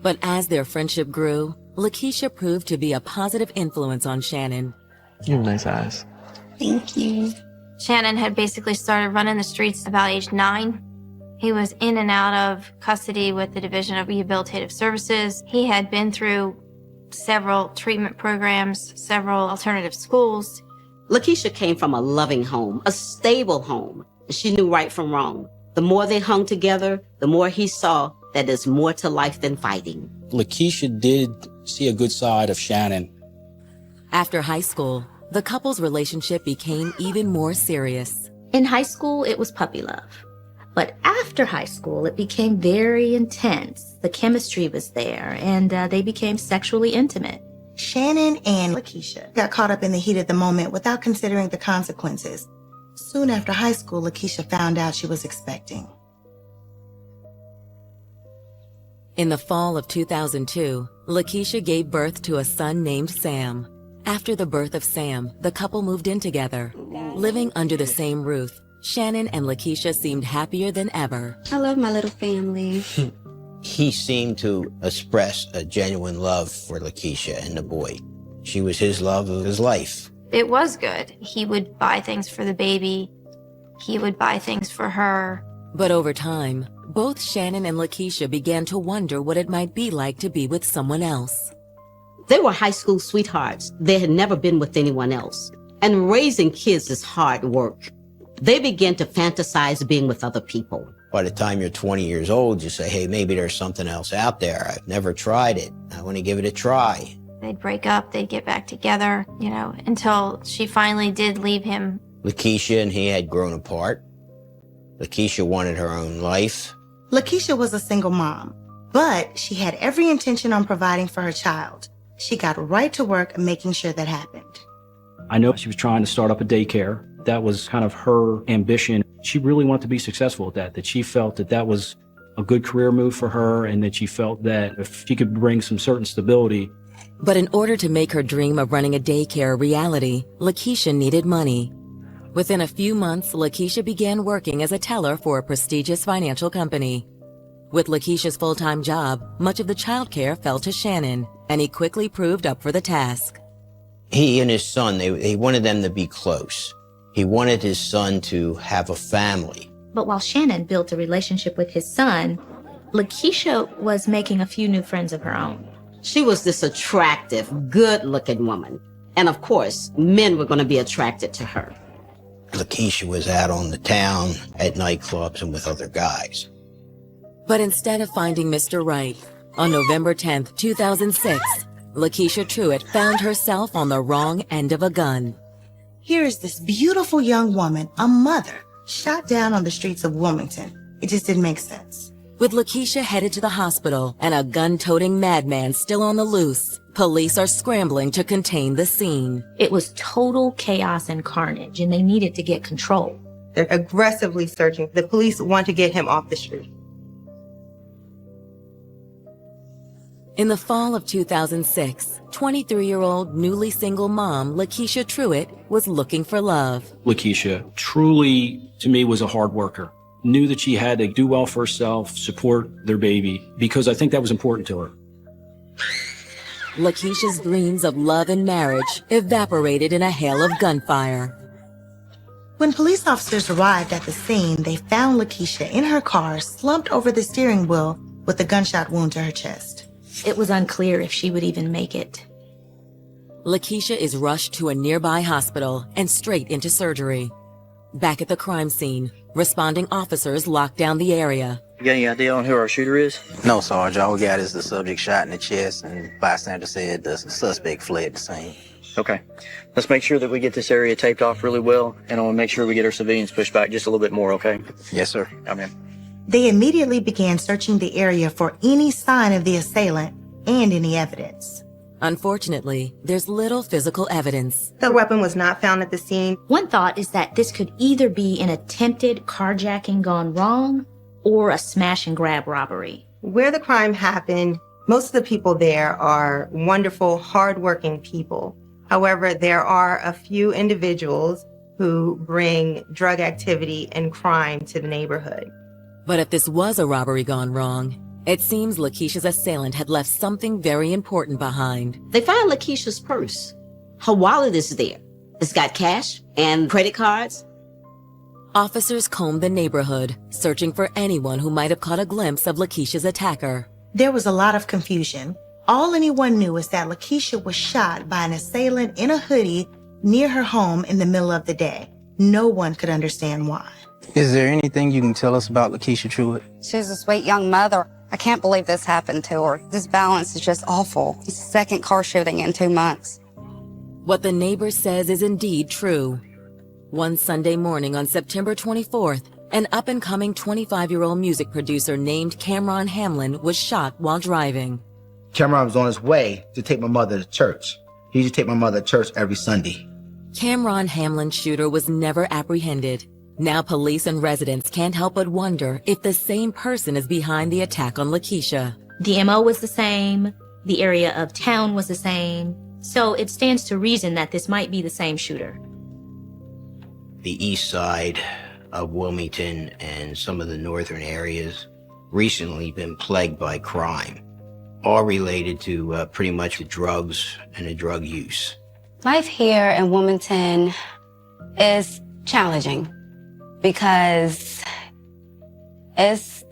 But as their friendship grew, Lakeisha proved to be a positive influence on Shannon. You have nice eyes. Thank you. Shannon had basically started running the streets about age 9. He was in and out of custody with the Division of Rehabilitative Services. He had been through several treatment programs, several alternative schools. Lakeisha came from a loving home, a stable home. She knew right from wrong. The more they hung together, the more he saw that there's more to life than fighting. Lakeisha did see a good side of Shannon. After high school, the couple's relationship became even more serious. In high school, it was puppy love. But after high school, it became very intense. The chemistry was there, and they became sexually intimate. Shannon and Lakeisha got caught up in the heat of the moment without considering the consequences. Soon after high school, Lakeisha found out she was expecting. In the fall of 2002, Lakeisha gave birth to a son named Sam. After the birth of Sam, the couple moved in together. Living under the same roof, Shannon and Lakeisha seemed happier than ever. I love my little family. He seemed to express a genuine love for Lakeisha and the boy. She was his love of his life. It was good. He would buy things for the baby. He would buy things for her. But over time, both Shannon and Lakeisha began to wonder what it might be like to be with someone else. They were high school sweethearts. They had never been with anyone else. And raising kids is hard work. They begin to fantasize being with other people. By the time you're 20 years old, you say, hey, maybe there's something else out there. I've never tried it. I want to give it a try. They'd break up, they'd get back together, until she finally did leave him. Lakeisha and he had grown apart. Lakeisha wanted her own life. Lakeisha was a single mom, but she had every intention on providing for her child. She got right to work making sure that happened. I know she was trying to start up a daycare. That was kind of her ambition. She really wanted to be successful at that she felt that was a good career move for her, and that she felt that if she could bring some certain stability. But in order to make her dream of running a daycare a reality, Lakeisha needed money. Within a few months, Lakeisha began working as a teller for a prestigious financial company. With Lakeisha's full-time job, much of the childcare fell to Shannon, and he quickly proved up for the task. He and his son, he wanted them to be close. He wanted his son to have a family. But while Shannon built a relationship with his son, Lakeisha was making a few new friends of her own. She was this attractive, good-looking woman. And of course, men were going to be attracted to her. Lakeisha was out on the town at nightclubs and with other guys. But instead of finding Mr. Right, on November 10th, 2006, Lakeisha Truitt found herself on the wrong end of a gun. Here is this beautiful young woman, a mother, shot down on the streets of Wilmington. It just didn't make sense. With Lakeisha headed to the hospital and a gun-toting madman still on the loose, police are scrambling to contain the scene. It was total chaos and carnage, and they needed to get control. They're aggressively searching. The police want to get him off the street. In the fall of 2006, 23-year-old newly single mom Lakeisha Truitt was looking for love. Lakeisha truly, to me, was a hard worker. Knew that she had to do well for herself, support their baby, because I think that was important to her. Lakeisha's dreams of love and marriage evaporated in a hail of gunfire. When police officers arrived at the scene, they found Lakeisha in her car, slumped over the steering wheel with a gunshot wound to her chest. It was unclear if she would even make it. Lakeisha is rushed to a nearby hospital and straight into surgery. Back at the crime scene, responding officers lock down the area. You got any idea on who our shooter is? No, Sarge. All we got is the subject shot in the chest, and bystander said the suspect fled the scene. Okay. Let's make sure that we get this area taped off really well, and I want to make sure we get our civilians pushed back just a little bit more, okay? Yes, sir. I'm in. They immediately began searching the area for any sign of the assailant and any evidence. Unfortunately, there's little physical evidence. The weapon was not found at the scene. One thought is that this could either be an attempted carjacking gone wrong or a smash and grab robbery. Where the crime happened, most of the people there are wonderful, hardworking people. However, there are a few individuals who bring drug activity and crime to the neighborhood. But if this was a robbery gone wrong, it seems Lakeisha's assailant had left something very important behind. They find Lakeisha's purse. Her wallet is there. It's got cash and credit cards. Officers combed the neighborhood, searching for anyone who might have caught a glimpse of Lakeisha's attacker. There was a lot of confusion. All anyone knew is that Lakeisha was shot by an assailant in a hoodie near her home in the middle of the day. No one could understand why. Is there anything you can tell us about Lakeisha Truitt? She's a sweet young mother. I can't believe this happened to her. This balance is just awful. It's the second car shooting in 2 months. What the neighbor says is indeed true. One Sunday morning on September 24th, an up-and-coming 25-year-old music producer named Cameron Hamlin was shot while driving. Cameron was on his way to take my mother to church. He used to take my mother to church every Sunday. Cameron Hamlin's shooter was never apprehended. Now police and residents can't help but wonder if the same person is behind the attack on Lakeisha. The MO was the same. The area of town was the same. So it stands to reason that this might be the same shooter. The east side of Wilmington and some of the northern areas recently been plagued by crime, all related to pretty much the drugs and the drug use. Life here in Wilmington is challenging because it's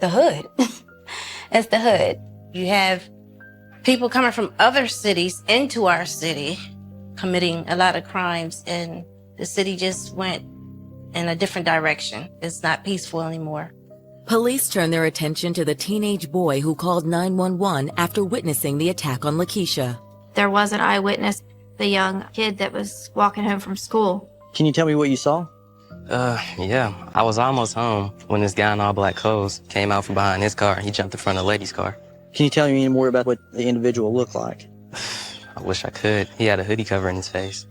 the hood. It's the hood. You have people coming from other cities into our city committing a lot of crimes, and the city just went in a different direction. It's not peaceful anymore. Police turned their attention to the teenage boy who called 911 after witnessing the attack on Lakeisha. There was an eyewitness, the young kid that was walking home from school. Can you tell me what you saw? Yeah. I was almost home when this guy in all black clothes came out from behind his car. He jumped in front of the lady's car. Can you tell me any more about what the individual looked like? I wish I could. He had a hoodie covering his face.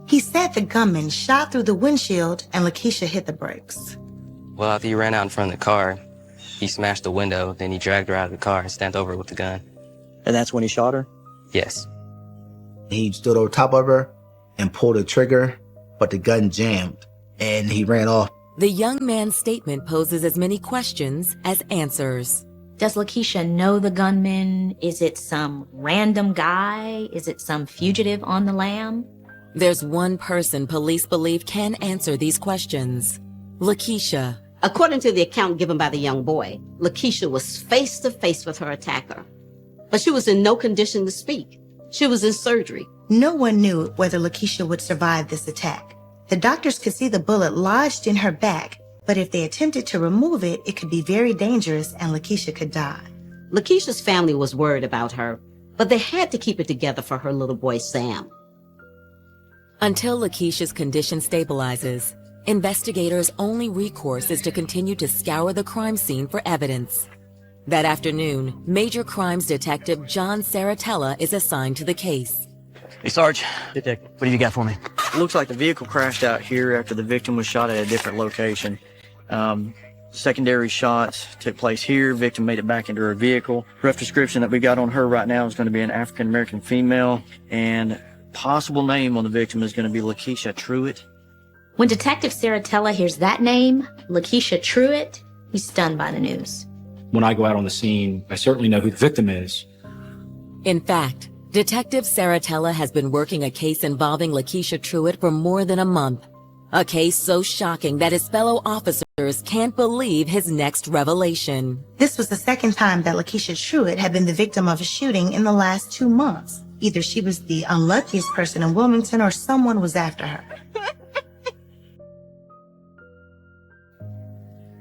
He said the gunman shot through the windshield and Lakeisha hit the brakes. Well, after he ran out in front of the car, he smashed the window, then he dragged her out of the car and stamped over her with the gun. And that's when he shot her? Yes. He stood over top of her and pulled the trigger, but the gun jammed and he ran off. The young man's statement poses as many questions as answers. Does Lakeisha know the gunman? Is it some random guy? Is it some fugitive on the lam? There's one person police believe can answer these questions. Lakeisha. According to the account given by the young boy, Lakeisha was face to face with her attacker, but she was in no condition to speak. She was in surgery. No one knew whether Lakeisha would survive this attack. The doctors could see the bullet lodged in her back, but if they attempted to remove it, it could be very dangerous and Lakeisha could die. Lakeisha's family was worried about her, but they had to keep it together for her little boy, Sam. Until Lakeisha's condition stabilizes, investigators' only recourse is to continue to scour the crime scene for evidence. That afternoon, Major Crimes Detective John Saratella is assigned to the case. Hey, Sarge. Detective, what do you got for me? It looks like the vehicle crashed out here after the victim was shot at a different location. Secondary shots took place here. Victim made it back into her vehicle. Rough description that we got on her right now is going to be an African-American female, and possible name on the victim is going to be Lakeisha Truitt. When Detective Saratella hears that name, Lakeisha Truitt, he's stunned by the news. When I go out on the scene, I certainly know who the victim is. In fact, Detective Saratella has been working a case involving Lakeisha Truitt for more than a month. A case so shocking that his fellow officers can't believe his next revelation. This was the second time that Lakeisha Truitt had been the victim of a shooting in the last 2 months. Either she was the unluckiest person in Wilmington or someone was after her.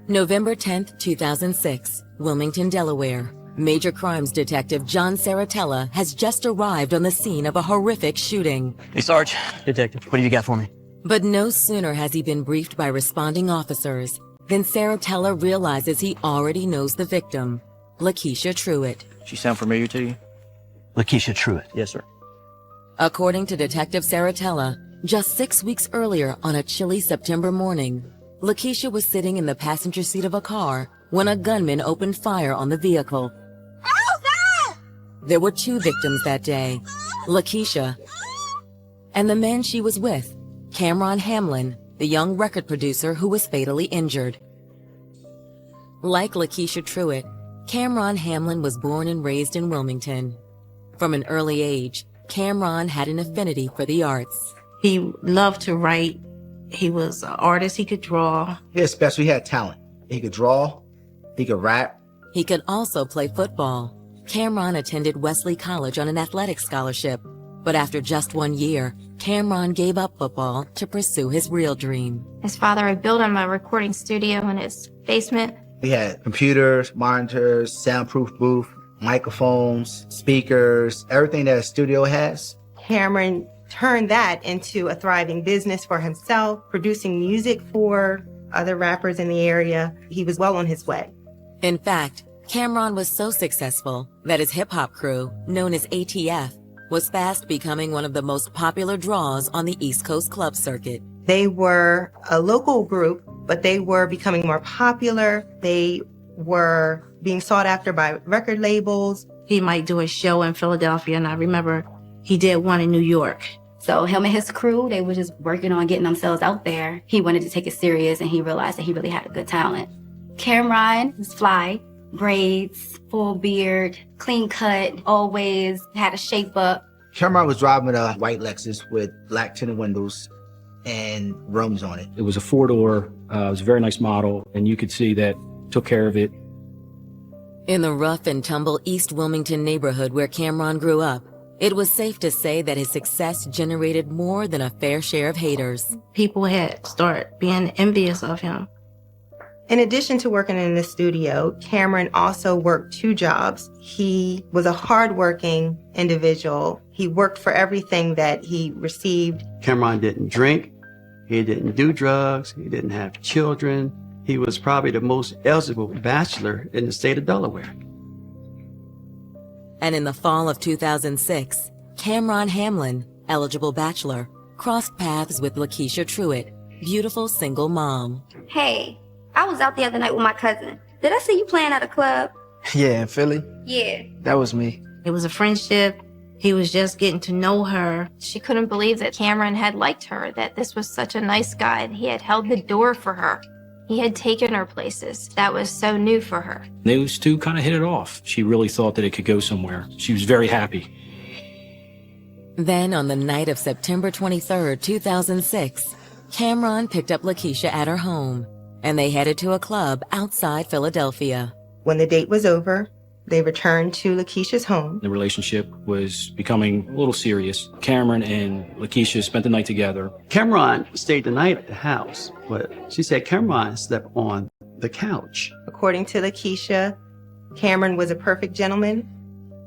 November 10th, 2006, Wilmington, Delaware. Major Crimes Detective John Saratella has just arrived on the scene of a horrific shooting. Hey, Sarge. Detective, what do you got for me? But no sooner has he been briefed by responding officers than Saratella realizes he already knows the victim, Lakeisha Truitt. She sound familiar to you? Lakeisha Truitt. Yes, sir. According to Detective Saratella, just 6 weeks earlier on a chilly September morning, Lakeisha was sitting in the passenger seat of a car when a gunman opened fire on the vehicle. There were 2 victims that day, Lakeisha and the man she was with, Cameron Hamlin, the young record producer who was fatally injured. Like Lakeisha Truitt, Cameron Hamlin was born and raised in Wilmington. From an early age, Cameron had an affinity for the arts. He loved to write. He was an artist. He could draw. He had special, he had talent. He could draw, he could rap. He could also play football. Cameron attended Wesley College on an athletic scholarship, but after just 1 year, Cameron gave up football to pursue his real dream. His father had built him a recording studio in his basement. We had computers, monitors, soundproof booth, microphones, speakers, everything that a studio has. Cameron turned that into a thriving business for himself, producing music for other rappers in the area. He was well on his way. In fact, Cameron was so successful that his hip-hop crew, known as ATF, was fast becoming one of the most popular draws on the East Coast club circuit. They were a local group, but they were becoming more popular. They were being sought after by record labels. He might do a show in Philadelphia, and I remember he did one in New York. So him and his crew, they were just working on getting themselves out there. He wanted to take it serious, and he realized that he really had a good talent. Cameron was fly, braids, full beard, clean cut, always had a shape up. Cameron was driving a white Lexus with black tinted windows and rims on it. It was a 4-door, it was a very nice model, and you could see that took care of it. In the rough and tumble East Wilmington neighborhood where Cameron grew up, It was safe to say that his success generated more than a fair share of haters. People had started being envious of him. In addition to working in the studio, Cameron also worked 2 jobs. He was a hardworking individual. He worked for everything that he received. Cameron didn't drink. He didn't do drugs. He didn't have children. He was probably the most eligible bachelor in the state of Delaware. And in the fall of 2006, Cameron Hamlin, eligible bachelor, crossed paths with Lakeisha Truitt, beautiful single mom. Hey, I was out the other night with my cousin. Did I see you playing at a club? Yeah, in Philly? Yeah. That was me. It was a friendship. He was just getting to know her. She couldn't believe that Cameron had liked her, that this was such a nice guy, and he had held the door for her. He had taken her places. That was so new for her. Those two kind of hit it off. She really thought that it could go somewhere. She was very happy. Then on the night of September 23rd, 2006, Cameron picked up Lakeisha at her home, and they headed to a club outside Philadelphia. When the date was over, they returned to Lakeisha's home. The relationship was becoming a little serious. Cameron and Lakeisha spent the night together. Cameron stayed the night at the house, but she said Cameron slept on the couch. According to Lakeisha, Cameron was a perfect gentleman.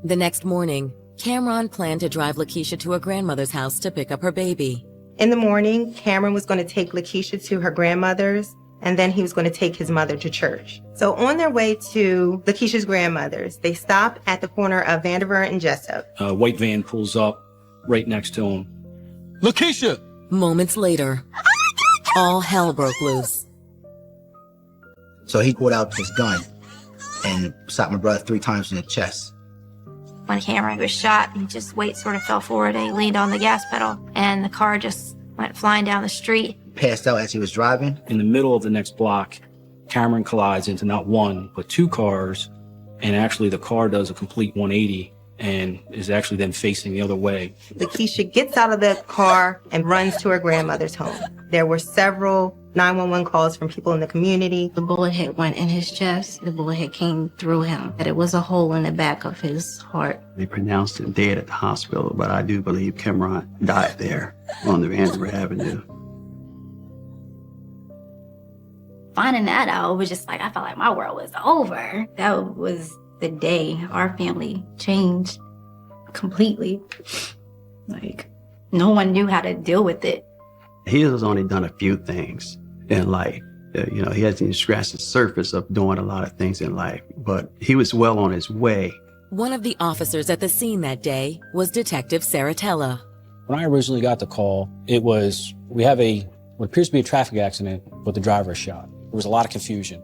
The next morning, Cameron planned to drive Lakeisha to her grandmother's house to pick up her baby. In the morning, Cameron was going to take Lakeisha to her grandmother's, and then he was going to take his mother to church. So on their way to Lakeisha's grandmother's, they stop at the corner of Vanderver and Jessup. A white van pulls up right next to him. Lakeisha! Moments later, all hell broke loose. So he pulled out his gun and shot my brother 3 times in the chest. When Cameron was shot, he just weight sort of fell forward and he leaned on the gas pedal, and the car just went flying down the street. Passed out as he was driving. In the middle of the next block, Cameron collides into not 1, but 2 cars, and actually the car does a complete 180 and is actually then facing the other way. Lakeisha gets out of the car and runs to her grandmother's home. There were several 911 calls from people in the community. The bullet had went in his chest. The bullet had came through him. And it was a hole in the back of his heart. They pronounced him dead at the hospital, but I do believe Cameron died there on the Vanderver Avenue. Finding that out was just like, I felt like my world was over. That was the day our family changed completely. Like, no one knew how to deal with it. He has only done a few things in life. He hasn't even scratched the surface of doing a lot of things in life, but he was well on his way. One of the officers at the scene that day was Detective Saratella. When I originally got the call, it was, we have what appears to be a traffic accident, but the driver is shot. There was a lot of confusion,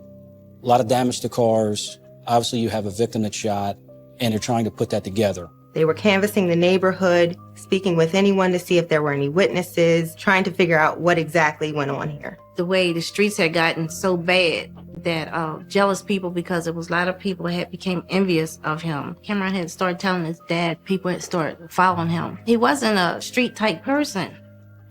a lot of damage to cars. Obviously, you have a victim that's shot, and they're trying to put that together. They were canvassing the neighborhood, speaking with anyone to see if there were any witnesses, trying to figure out what exactly went on here. The way the streets had gotten so bad that jealous people, because it was a lot of people had became envious of him. Cameron had started telling his dad, people had started following him. He wasn't a street type person.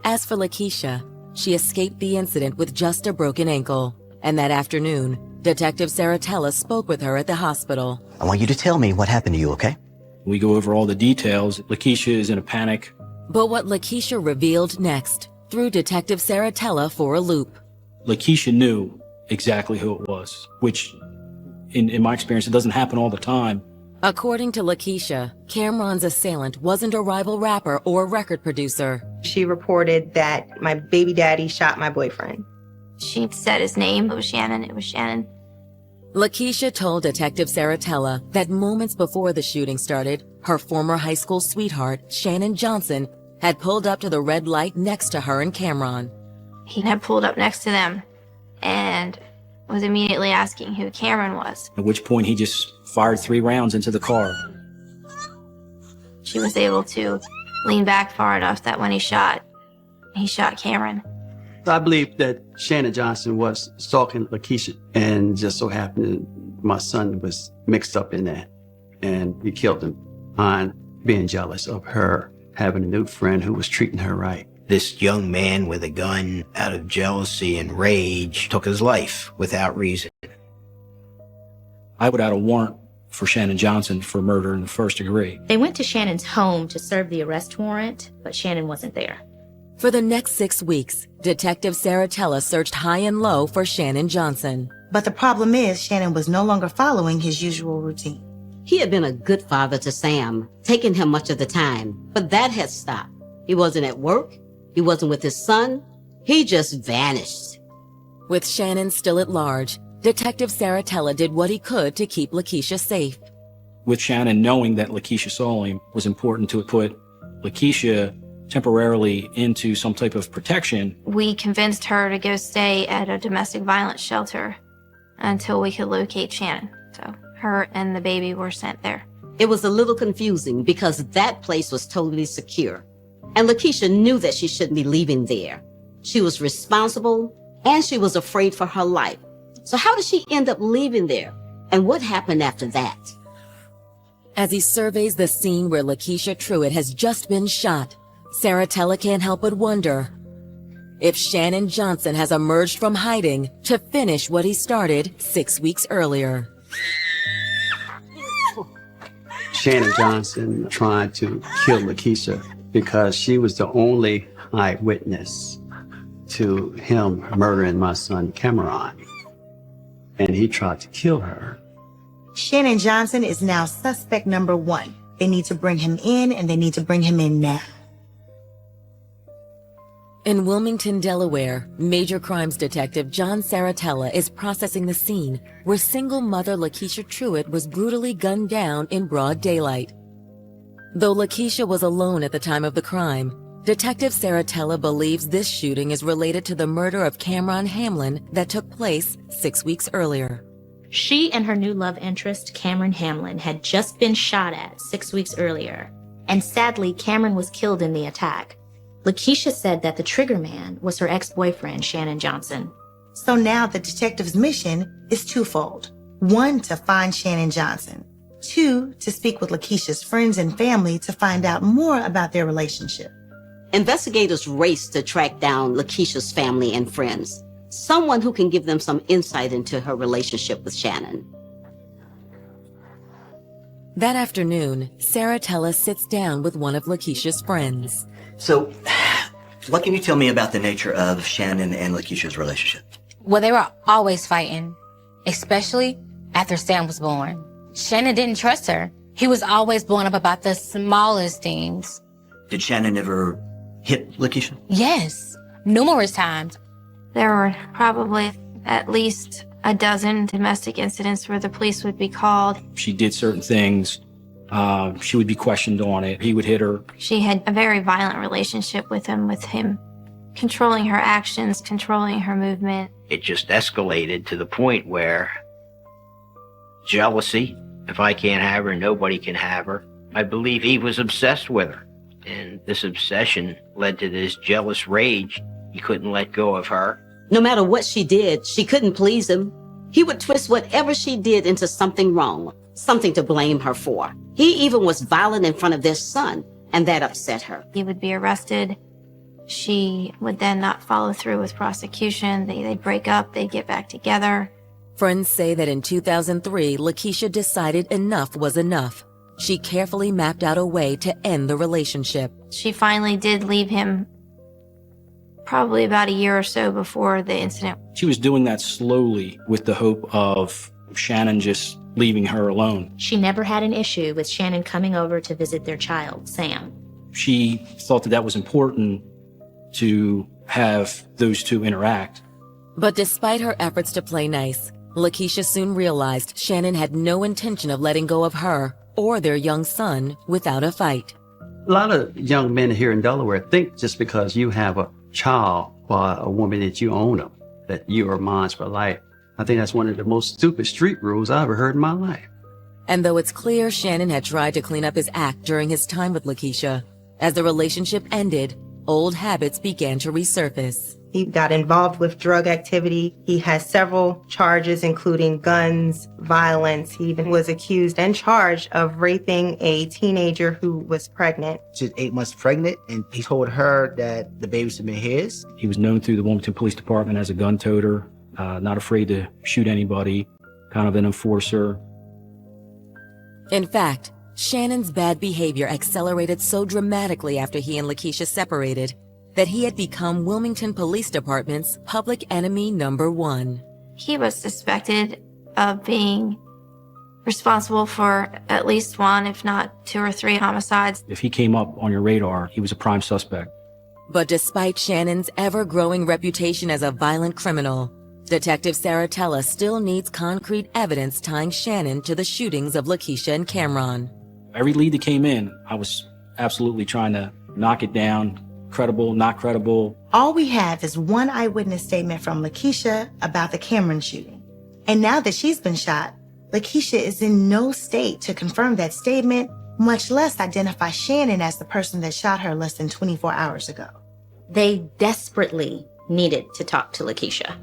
As for Lakeisha, she escaped the incident with just a broken ankle. And that afternoon, Detective Saratella spoke with her at the hospital. I want you to tell me what happened to you, okay? We go over all the details. Lakeisha is in a panic. But what Lakeisha revealed next threw Detective Saratella for a loop. Lakeisha knew exactly who it was, which, in my experience, it doesn't happen all the time. According to Lakeisha, Cameron's assailant wasn't a rival rapper or record producer. She reported that my baby daddy shot my boyfriend. She said his name. It was Shannon. Lakeisha told Detective Saratella that moments before the shooting started, her former high school sweetheart, Shannon Johnson, had pulled up to the red light next to her and Cameron. He had pulled up next to them and was immediately asking who Cameron was. At which point he just fired 3 rounds into the car. She was able to lean back far enough that when he shot Cameron. I believe that Shannon Johnson was stalking Lakeisha, and just so happened my son was mixed up in that, and he killed him on being jealous of her having a new friend who was treating her right. This young man with a gun, out of jealousy and rage, took his life without reason. I put out a warrant for Shannon Johnson for murder in the first degree. They went to Shannon's home to serve the arrest warrant, but Shannon wasn't there. For the next 6 weeks, Detective Saratella searched high and low for Shannon Johnson. But the problem is Shannon was no longer following his usual routine. He had been a good father to Sam, taking him much of the time, but that had stopped. He wasn't at work. He wasn't with his son. He just vanished. With Shannon still at large, Detective Saratella did what he could to keep Lakeisha safe. With Shannon knowing that Lakeisha saw him, was important to put Lakeisha temporarily into some type of protection. We convinced her to go stay at a domestic violence shelter until we could locate Shannon. So her and the baby were sent there. It was a little confusing because that place was totally secure. And Lakeisha knew that she shouldn't be leaving there. She was responsible and she was afraid for her life. So how did she end up leaving there? And what happened after that? As he surveys the scene where Lakeisha Truitt has just been shot, Saratella can't help but wonder if Shannon Johnson has emerged from hiding to finish what he started 6 weeks earlier. Shannon Johnson tried to kill Lakeisha because she was the only eyewitness to him murdering my son, Cameron. And he tried to kill her. Shannon Johnson is now suspect number 1. They need to bring him in, and they need to bring him in now. In Wilmington, Delaware, Major Crimes Detective John Saratella is processing the scene where single mother Lakeisha Truitt was brutally gunned down in broad daylight. Though Lakeisha was alone at the time of the crime, Detective Saratella believes this shooting is related to the murder of Cameron Hamlin that took place 6 weeks earlier. She and her new love interest, Cameron Hamlin, had just been shot at 6 weeks earlier. And sadly, Cameron was killed in the attack. Lakeisha said that the trigger man was her ex-boyfriend, Shannon Johnson. So now the detective's mission is twofold. 1, to find Shannon Johnson. 2, to speak with Lakeisha's friends and family to find out more about their relationship. Investigators raced to track down Lakeisha's family and friends, someone who can give them some insight into her relationship with Shannon. That afternoon, Saratella sits down with one of Lakeisha's friends. So, what can you tell me about the nature of Shannon and Lakeisha's relationship? Well, they were always fighting, especially after Sam was born. Shannon didn't trust her. He was always blowing up about the smallest things. Did Shannon ever hit Lakeisha? Yes, numerous times. There were probably at least a dozen domestic incidents where the police would be called. She did certain things. She would be questioned on it. He would hit her. She had a very violent relationship with him controlling her actions, controlling her movement. It just escalated to the point where jealousy, if I can't have her, nobody can have her. I believe he was obsessed with her. And this obsession led to this jealous rage. He couldn't let go of her. No matter what she did, she couldn't please him. He would twist whatever she did into something wrong, something to blame her for. He even was violent in front of their son, and that upset her. He would be arrested. She would then not follow through with prosecution. They'd break up, they'd get back together. Friends say that in 2003, Lakeisha decided enough was enough. She carefully mapped out a way to end the relationship. She finally did leave him probably about a year or so before the incident. She was doing that slowly with the hope of Shannon just leaving her alone. She never had an issue with Shannon coming over to visit their child, Sam. She thought that that was important to have those two interact. But despite her efforts to play nice, Lakeisha soon realized Shannon had no intention of letting go of her or their young son without a fight. A lot of young men here in Delaware think just because you have a child or a woman that you own them, that you are mine for life. I think that's one of the most stupid street rules I ever heard in my life. And though it's clear Shannon had tried to clean up his act during his time with Lakeisha, as the relationship ended, old habits began to resurface. He got involved with drug activity. He has several charges, including guns, violence. He even was accused and charged of raping a teenager who was pregnant. She's 8 months pregnant, and he told her that the baby should be his. He was known through the Wilmington Police Department as a gun toter, not afraid to shoot anybody, kind of an enforcer. In fact, Shannon's bad behavior accelerated so dramatically after he and Lakeisha separated that he had become Wilmington Police Department's public enemy number one. He was suspected of being responsible for at least one, if not 2 or 3 homicides. If he came up on your radar, he was a prime suspect. But despite Shannon's ever-growing reputation as a violent criminal, Detective Saratella still needs concrete evidence tying Shannon to the shootings of Lakeisha and Cameron. Every lead that came in, I was absolutely trying to knock it down. Credible, not credible. All we have is one eyewitness statement from Lakeisha about the Cameron shooting. And now that she's been shot, Lakeisha is in no state to confirm that statement, much less identify Shannon as the person that shot her less than 24 hours ago. They desperately needed to talk to Lakeisha.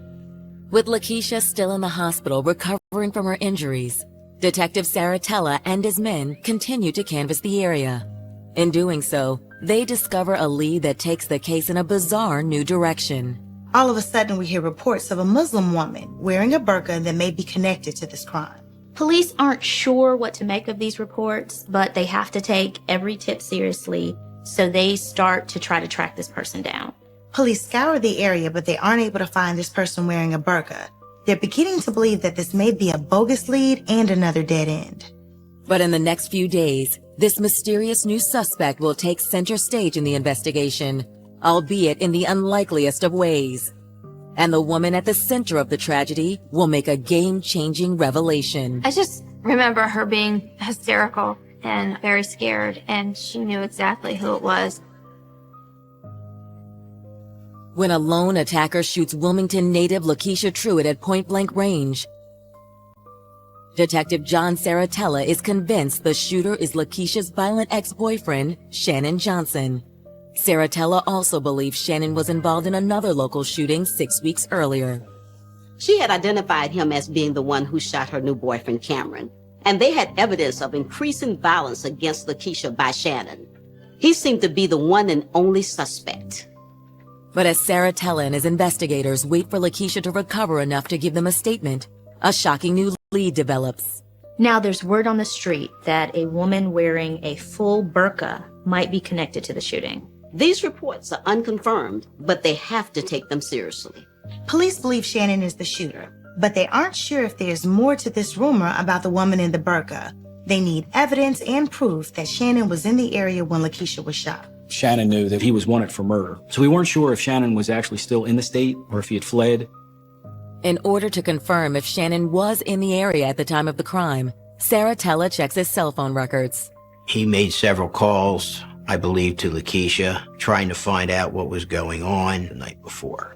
With Lakeisha still in the hospital recovering from her injuries, Detective Saratella and his men continue to canvass the area. In doing so, they discover a lead that takes the case in a bizarre new direction. All of a sudden, we hear reports of a Muslim woman wearing a burqa that may be connected to this crime. Police aren't sure what to make of these reports, but they have to take every tip seriously, so they start to try to track this person down. Police scour the area, but they aren't able to find this person wearing a burqa. They're beginning to believe that this may be a bogus lead and another dead end. But in the next few days, this mysterious new suspect will take center stage in the investigation, albeit in the unlikeliest of ways. And the woman at the center of the tragedy will make a game-changing revelation. I just remember her being hysterical and very scared, and she knew exactly who it was. When a lone attacker shoots Wilmington native Lakeisha Truitt at point-blank range, Detective John Saratella is convinced the shooter is Lakeisha's violent ex-boyfriend, Shannon Johnson. Saratella also believes Shannon was involved in another local shooting 6 weeks earlier. She had identified him as being the one who shot her new boyfriend, Cameron, and they had evidence of increasing violence against Lakeisha by Shannon. He seemed to be the one and only suspect. But as Saratella and his investigators wait for Lakeisha to recover enough to give them a statement, a shocking new lead develops. Now there's word on the street that a woman wearing a full burqa might be connected to the shooting. These reports are unconfirmed, but they have to take them seriously. Police believe Shannon is the shooter, but they aren't sure if there's more to this rumor about the woman in the burqa. They need evidence and proof that Shannon was in the area when Lakeisha was shot. Shannon knew that he was wanted for murder, so we weren't sure if Shannon was actually still in the state or if he had fled. In order to confirm if Shannon was in the area at the time of the crime, Saratella checks his cell phone records. He made several calls, I believe, to Lakeisha, trying to find out what was going on the night before.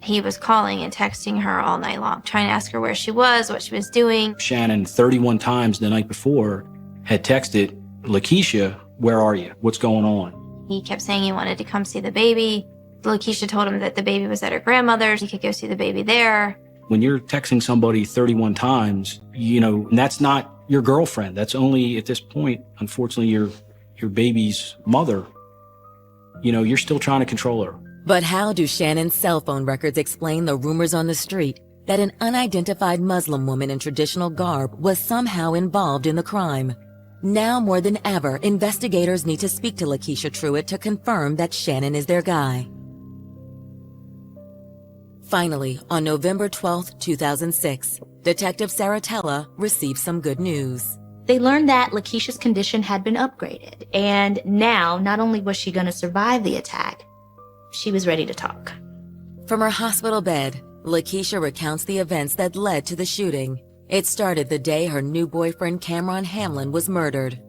He was calling and texting her all night long, trying to ask her where she was, what she was doing. Shannon, 31 times the night before, had texted Lakeisha, "Where are you? What's going on?" He kept saying he wanted to come see the baby. Lakeisha told him that the baby was at her grandmother's. He could go see the baby there. When you're texting somebody 31 times, and that's not your girlfriend. That's only, at this point, unfortunately, your baby's mother. You're still trying to control her. But how do Shannon's cell phone records explain the rumors on the street that an unidentified Muslim woman in traditional garb was somehow involved in the crime? Now more than ever, investigators need to speak to Lakeisha Truitt to confirm that Shannon is their guy. Finally, on November 12, 2006, Detective Saratella received some good news. They learned that Lakeisha's condition had been upgraded, and now not only was she going to survive the attack, she was ready to talk. From her hospital bed, Lakeisha recounts the events that led to the shooting. It started the day her new boyfriend Cameron Hamlin was murdered.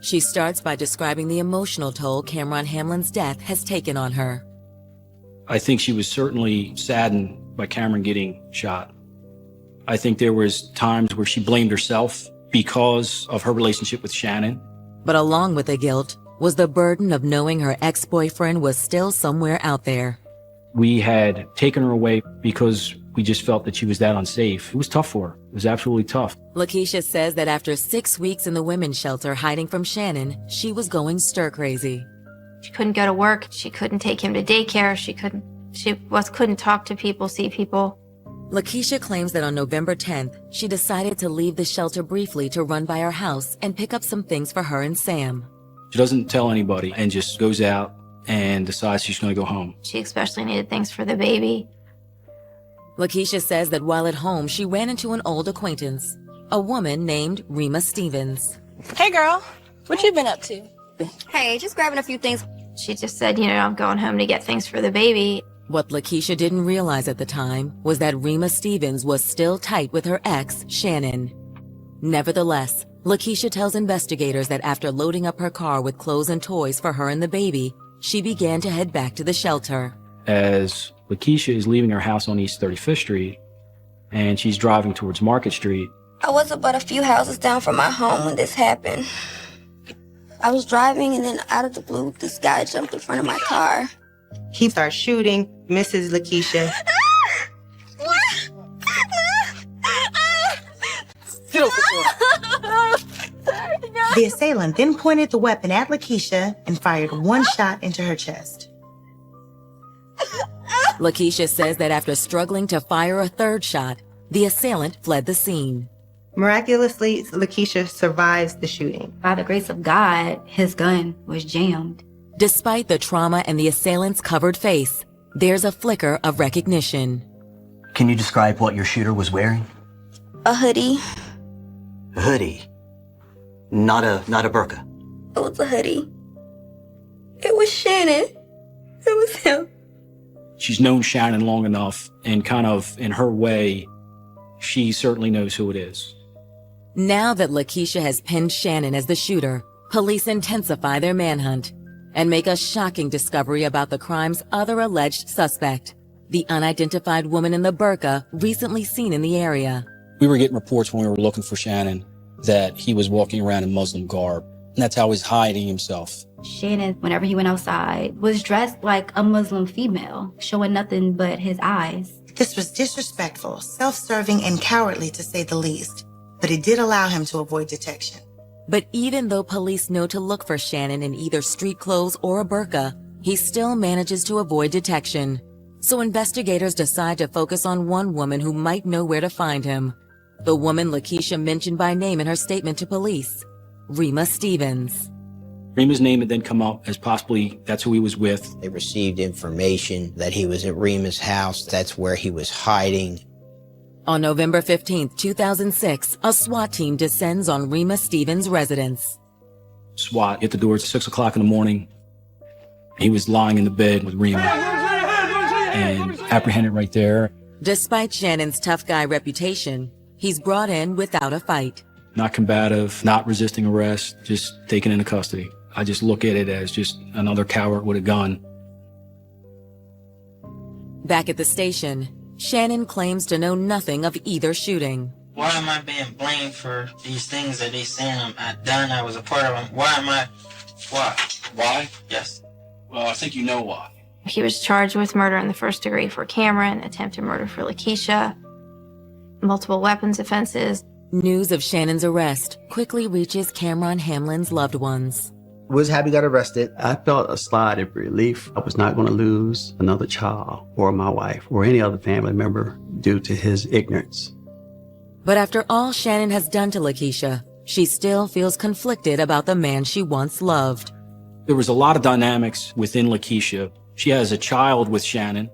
She starts by describing the emotional toll Cameron Hamlin's death has taken on her. I think she was certainly saddened by Cameron getting shot. I think there was times where she blamed herself because of her relationship with Shannon. But along with the guilt was the burden of knowing her ex-boyfriend was still somewhere out there. We had taken her away because we just felt that she was that unsafe. It was tough for her. It was absolutely tough. Lakeisha says that after 6 weeks in the women's shelter hiding from Shannon, she was going stir-crazy. She couldn't go to work. She couldn't take him to daycare. She couldn't talk to people, see people. Lakeisha claims that on November 10th, she decided to leave the shelter briefly to run by her house and pick up some things for her and Sam. She doesn't tell anybody and just goes out and decides she's going to go home. She especially needed things for the baby. Lakeisha says that while at home, she ran into an old acquaintance, a woman named Rima Stevens. Hey girl, what you been up to? Hey, just grabbing a few things. She just said, I'm going home to get things for the baby. What Lakeisha didn't realize at the time was that Rima Stevens was still tight with her ex, Shannon. Nevertheless, Lakeisha tells investigators that after loading up her car with clothes and toys for her and the baby, she began to head back to the shelter. As Lakeisha is leaving her house on East 35th Street and she's driving towards Market Street, I was but a few houses down from my home when this happened. I was driving and then out of the blue, this guy jumped in front of my car. He starts shooting Mrs. Lakeisha. Get off the assailant then pointed the weapon at Lakeisha and fired one shot into her chest. Lakeisha says that after struggling to fire a third shot, the assailant fled the scene. Miraculously, Lakeisha survives the shooting. By the grace of God, his gun was jammed. Despite the trauma and the assailant's covered face, there's a flicker of recognition. Can you describe what your shooter was wearing? A hoodie. A hoodie. Not a burqa. It was a hoodie. It was Shannon. It was him. she's known Shannon long enough, and kind of in her way, she certainly knows who it is. Now that Lakeisha has pinned Shannon as the shooter, police intensify their manhunt and make a shocking discovery about the crime's other alleged suspect, the unidentified woman in the burqa recently seen in the area. We were getting reports when we were looking for Shannon that he was walking around in Muslim garb, and that's how he's hiding himself. Shannon, whenever he went outside, was dressed like a Muslim female, showing nothing but his eyes. This was disrespectful, self-serving, and cowardly to say the least, but it did allow him to avoid detection. But even though police know to look for Shannon in either street clothes or a burqa, he still manages to avoid detection. So investigators decide to focus on one woman who might know where to find him. The woman Lakeisha mentioned by name in her statement to police, Rima Stevens. Rima's name had then come up as possibly that's who he was with. They received information that he was at Rima's house. That's where he was hiding. On November 15th, 2006, a SWAT team descends on Rima Stevens' residence. SWAT hit the door at 6 o'clock in the morning. He was lying in the bed with Rima and apprehended right there. Despite Shannon's tough guy reputation, he's brought in without a fight. Not combative, not resisting arrest, just taken into custody. I just look at it as just another coward with a gun. Back at the station, Shannon claims to know nothing of either shooting. Why am I being blamed for these things that they saying I done? I was a part of them. Why? Why? Yes. Well, I think you know why. He was charged with murder in the first degree for Cameron, attempted murder for Lakeisha, multiple weapons offenses. News of Shannon's arrest quickly reaches Cameron Hamlin's loved ones. Was happy he got arrested. I felt a slide of relief. I was not going to lose another child or my wife or any other family member due to his ignorance. But after all Shannon has done to Lakeisha, she still feels conflicted about the man she once loved. There was a lot of dynamics within Lakeisha. She has a child with Shannon,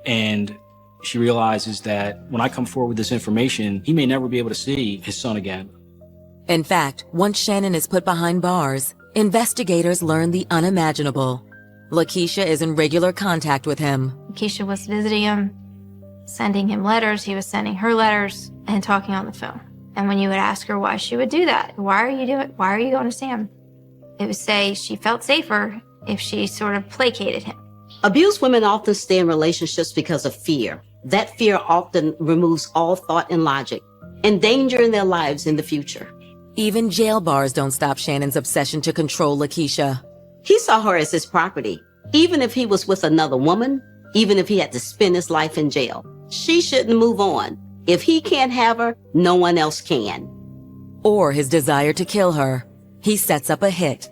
and she realizes that when I come forward with this information, he may never be able to see his son again. In fact, once Shannon is put behind bars, investigators learn the unimaginable. Lakeisha is in regular contact with him. Lakeisha was visiting him, sending him letters. He was sending her letters and talking on the phone. And when you would ask her why she would do that, why are you going to Sam? It would say she felt safer if she sort of placated him. Abused women often stay in relationships because of fear. That fear often removes all thought and logic, endangering their lives in the future. Even jail bars don't stop Shannon's obsession to control Lakeisha. He saw her as his property. Even if he was with another woman, even if he had to spend his life in jail, she shouldn't move on. If he can't have her, no one else can. Or his desire to kill her. He sets up a hit.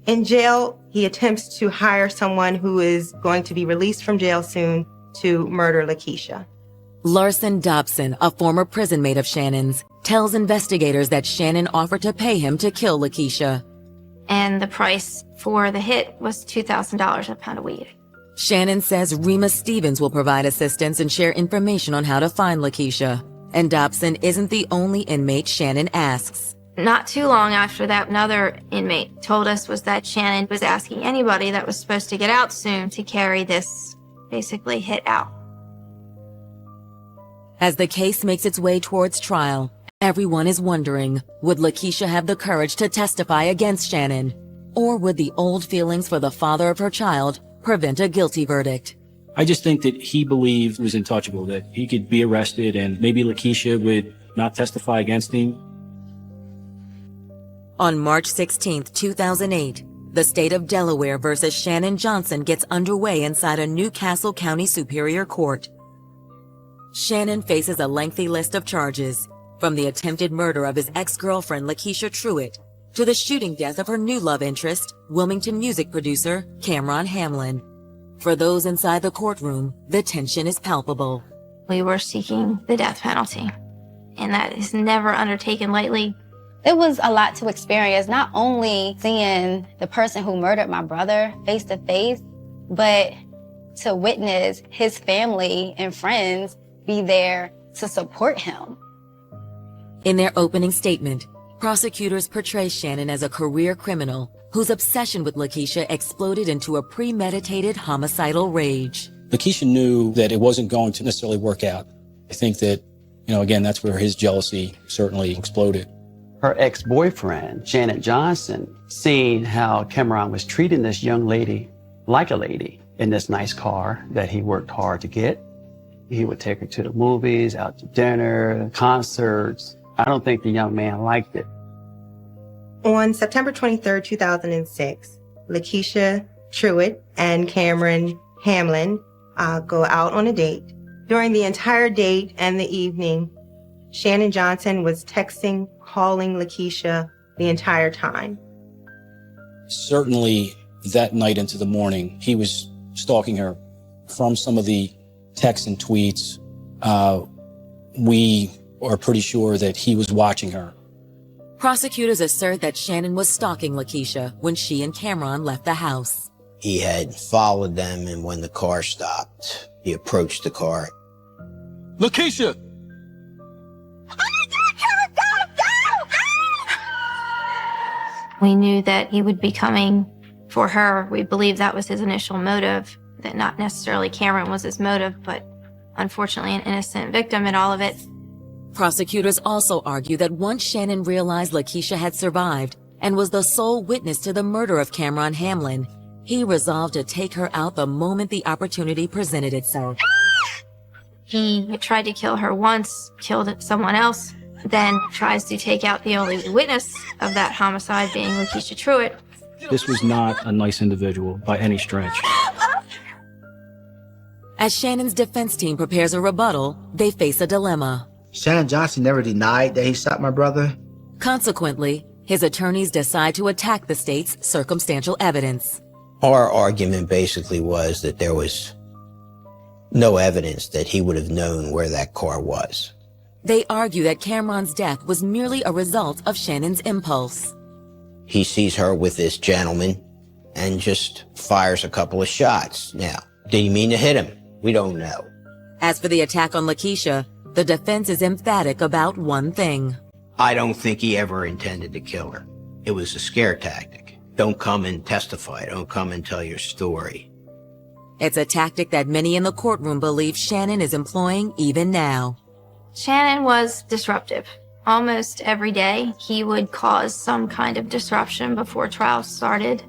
In jail, he attempts to hire someone who is going to be released from jail soon to murder Lakeisha. Larson Dobson, a former prison mate of Shannon's, tells investigators that Shannon offered to pay him to kill Lakeisha. And the price for the hit was $2,000 a pound of weed. Shannon says Rima Stevens will provide assistance and share information on how to find Lakeisha. And Dobson isn't the only inmate Shannon asks. Not too long after that, another inmate told us was that Shannon was asking anybody that was supposed to get out soon to carry this, basically, hit out. As the case makes its way towards trial, everyone is wondering, would Lakeisha have the courage to testify against Shannon? Or would the old feelings for the father of her child prevent a guilty verdict? I just think that he believed he was untouchable, that he could be arrested and maybe Lakeisha would not testify against him. On March 16, 2008, the state of Delaware versus Shannon Johnson gets underway inside a New Castle County Superior Court. Shannon faces a lengthy list of charges, from the attempted murder of his ex-girlfriend Lakeisha Truitt to the shooting death of her new love interest, Wilmington music producer Cameron Hamlin. For those inside the courtroom, the tension is palpable. We were seeking the death penalty, and that is never undertaken lightly. It was a lot to experience, not only seeing the person who murdered my brother face to face, but to witness his family and friends be there to support him. In their opening statement, prosecutors portray Shannon as a career criminal whose obsession with Lakeisha exploded into a premeditated homicidal rage. Lakeisha knew that it wasn't going to necessarily work out. I think that, again, that's where his jealousy certainly exploded. Her ex-boyfriend, Shannon Johnson, seeing how Cameron was treating this young lady like a lady in this nice car that he worked hard to get. He would take her to the movies, out to dinner, concerts. I don't think the young man liked it. On September 23, 2006, Lakeisha Truitt and Cameron Hamlin go out on a date. During the entire date and the evening, Shannon Johnson was texting, calling Lakeisha the entire time. Certainly that night into the morning, he was stalking her. From some of the texts and tweets, we are pretty sure that he was watching her. Prosecutors assert that Shannon was stalking Lakeisha when she and Cameron left the house. He had followed them, and when the car stopped, he approached the car. Lakeisha! We knew that he would be coming for her. We believed that was his initial motive, that not necessarily Cameron was his motive, but unfortunately an innocent victim in all of it. Prosecutors also argue that once Shannon realized Lakeisha had survived and was the sole witness to the murder of Cameron Hamlin, he resolved to take her out the moment the opportunity presented itself. He tried to kill her once, killed someone else, then tries to take out the only witness of that homicide, being Lakeisha Truitt. This was not a nice individual by any stretch. As Shannon's defense team prepares a rebuttal, they face a dilemma. Shannon Johnson never denied that he shot my brother. Consequently, his attorneys decide to attack the state's circumstantial evidence. Our argument basically was that there was no evidence that he would have known where that car was. They argue that Cameron's death was merely a result of Shannon's impulse. He sees her with this gentleman and just fires a couple of shots. Now, did he mean to hit him? We don't know. As for the attack on Lakeisha, the defense is emphatic about one thing. I don't think he ever intended to kill her. It was a scare tactic. Don't come and testify. Don't come and tell your story. It's a tactic that many in the courtroom believe Shannon is employing even now. Shannon was disruptive. Almost every day, he would cause some kind of disruption before trial started.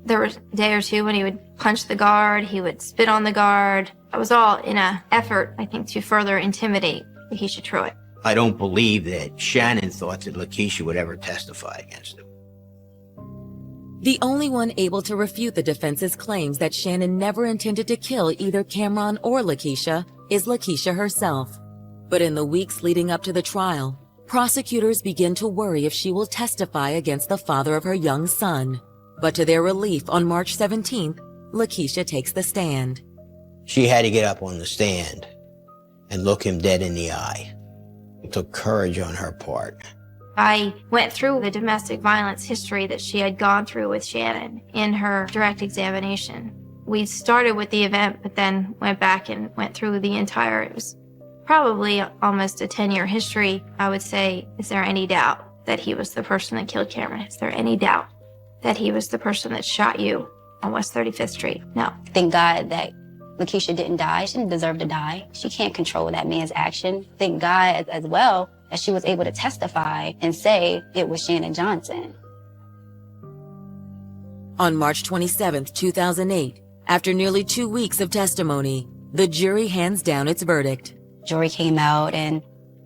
There was a day or two when he would punch the guard, he would spit on the guard. It was all in an effort, I think, to further intimidate Lakeisha Truitt. I don't believe that Shannon thought that Lakeisha would ever testify against him. The only one able to refute the defense's claims that Shannon never intended to kill either Cameron or Lakeisha is Lakeisha herself. But in the weeks leading up to the trial, prosecutors begin to worry if she will testify against the father of her young son. But to their relief, on March 17th, Lakeisha takes the stand. She had to get up on the stand and look him dead in the eye. It took courage on her part. I went through the domestic violence history that she had gone through with Shannon in her direct examination. We started with the event, but then went back and went through the entire, it was probably almost a 10-year history. I would say, is there any doubt that he was the person that killed Cameron? Is there any doubt that he was the person that shot you on West 35th Street? No. Thank God that Lakeisha didn't die. She didn't deserve to die. She can't control that man's action. Thank God as well that she was able to testify and say it was Shannon Johnson. On March 27, 2008, after nearly 2 weeks of testimony, the jury hands down its verdict. Jury came out and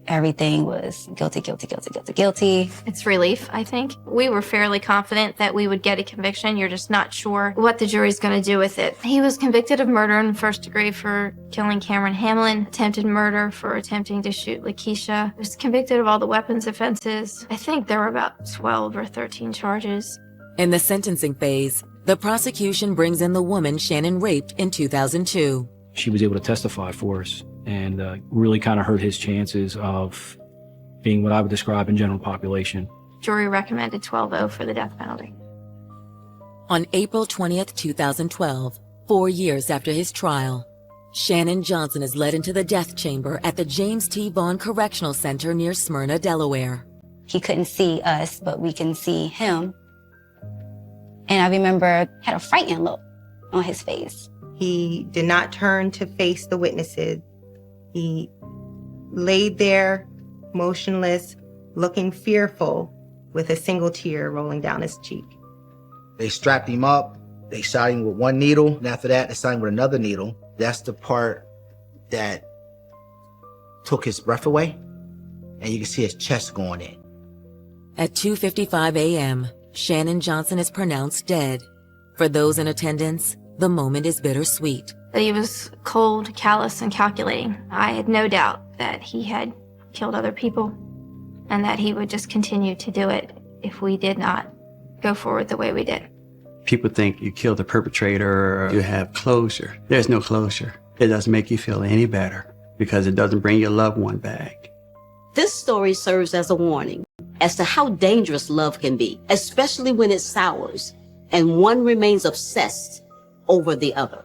everything was guilty, guilty, guilty, guilty, guilty. It's relief, I think. We were fairly confident that we would get a conviction. You're just not sure what the jury's going to do with it. He was convicted of murder in the first degree for killing Cameron Hamlin, attempted murder for attempting to shoot Lakeisha. He was convicted of all the weapons offenses. I think there were about 12 or 13 charges. In the sentencing phase, the prosecution brings in the woman Shannon raped in 2002. She was able to testify for us and really kind of hurt his chances of being what I would describe in general population. Jury recommended 12-0 for the death penalty. On April 20th, 2012, 4 years after his trial, Shannon Johnson is led into the death chamber at the James T. Vaughn Correctional Center near Smyrna, Delaware. He couldn't see us, but we can see him. And I remember had a frightened look on his face. He did not turn to face the witnesses. He laid there, motionless, looking fearful, with a single tear rolling down his cheek. They strapped him up. They shot him with one needle, and after that, they shot him with another needle. That's the part that took his breath away, and you can see his chest going in. At 2:55 a.m., Shannon Johnson is pronounced dead. For those in attendance, the moment is bittersweet. He was cold, callous, and calculating. I had no doubt that he had killed other people and that he would just continue to do it if we did not go forward the way we did. People think you killed the perpetrator or you have closure. There's no closure. It doesn't make you feel any better because it doesn't bring your loved one back. This story serves as a warning as to how dangerous love can be, especially when it sours and one remains obsessed over the other.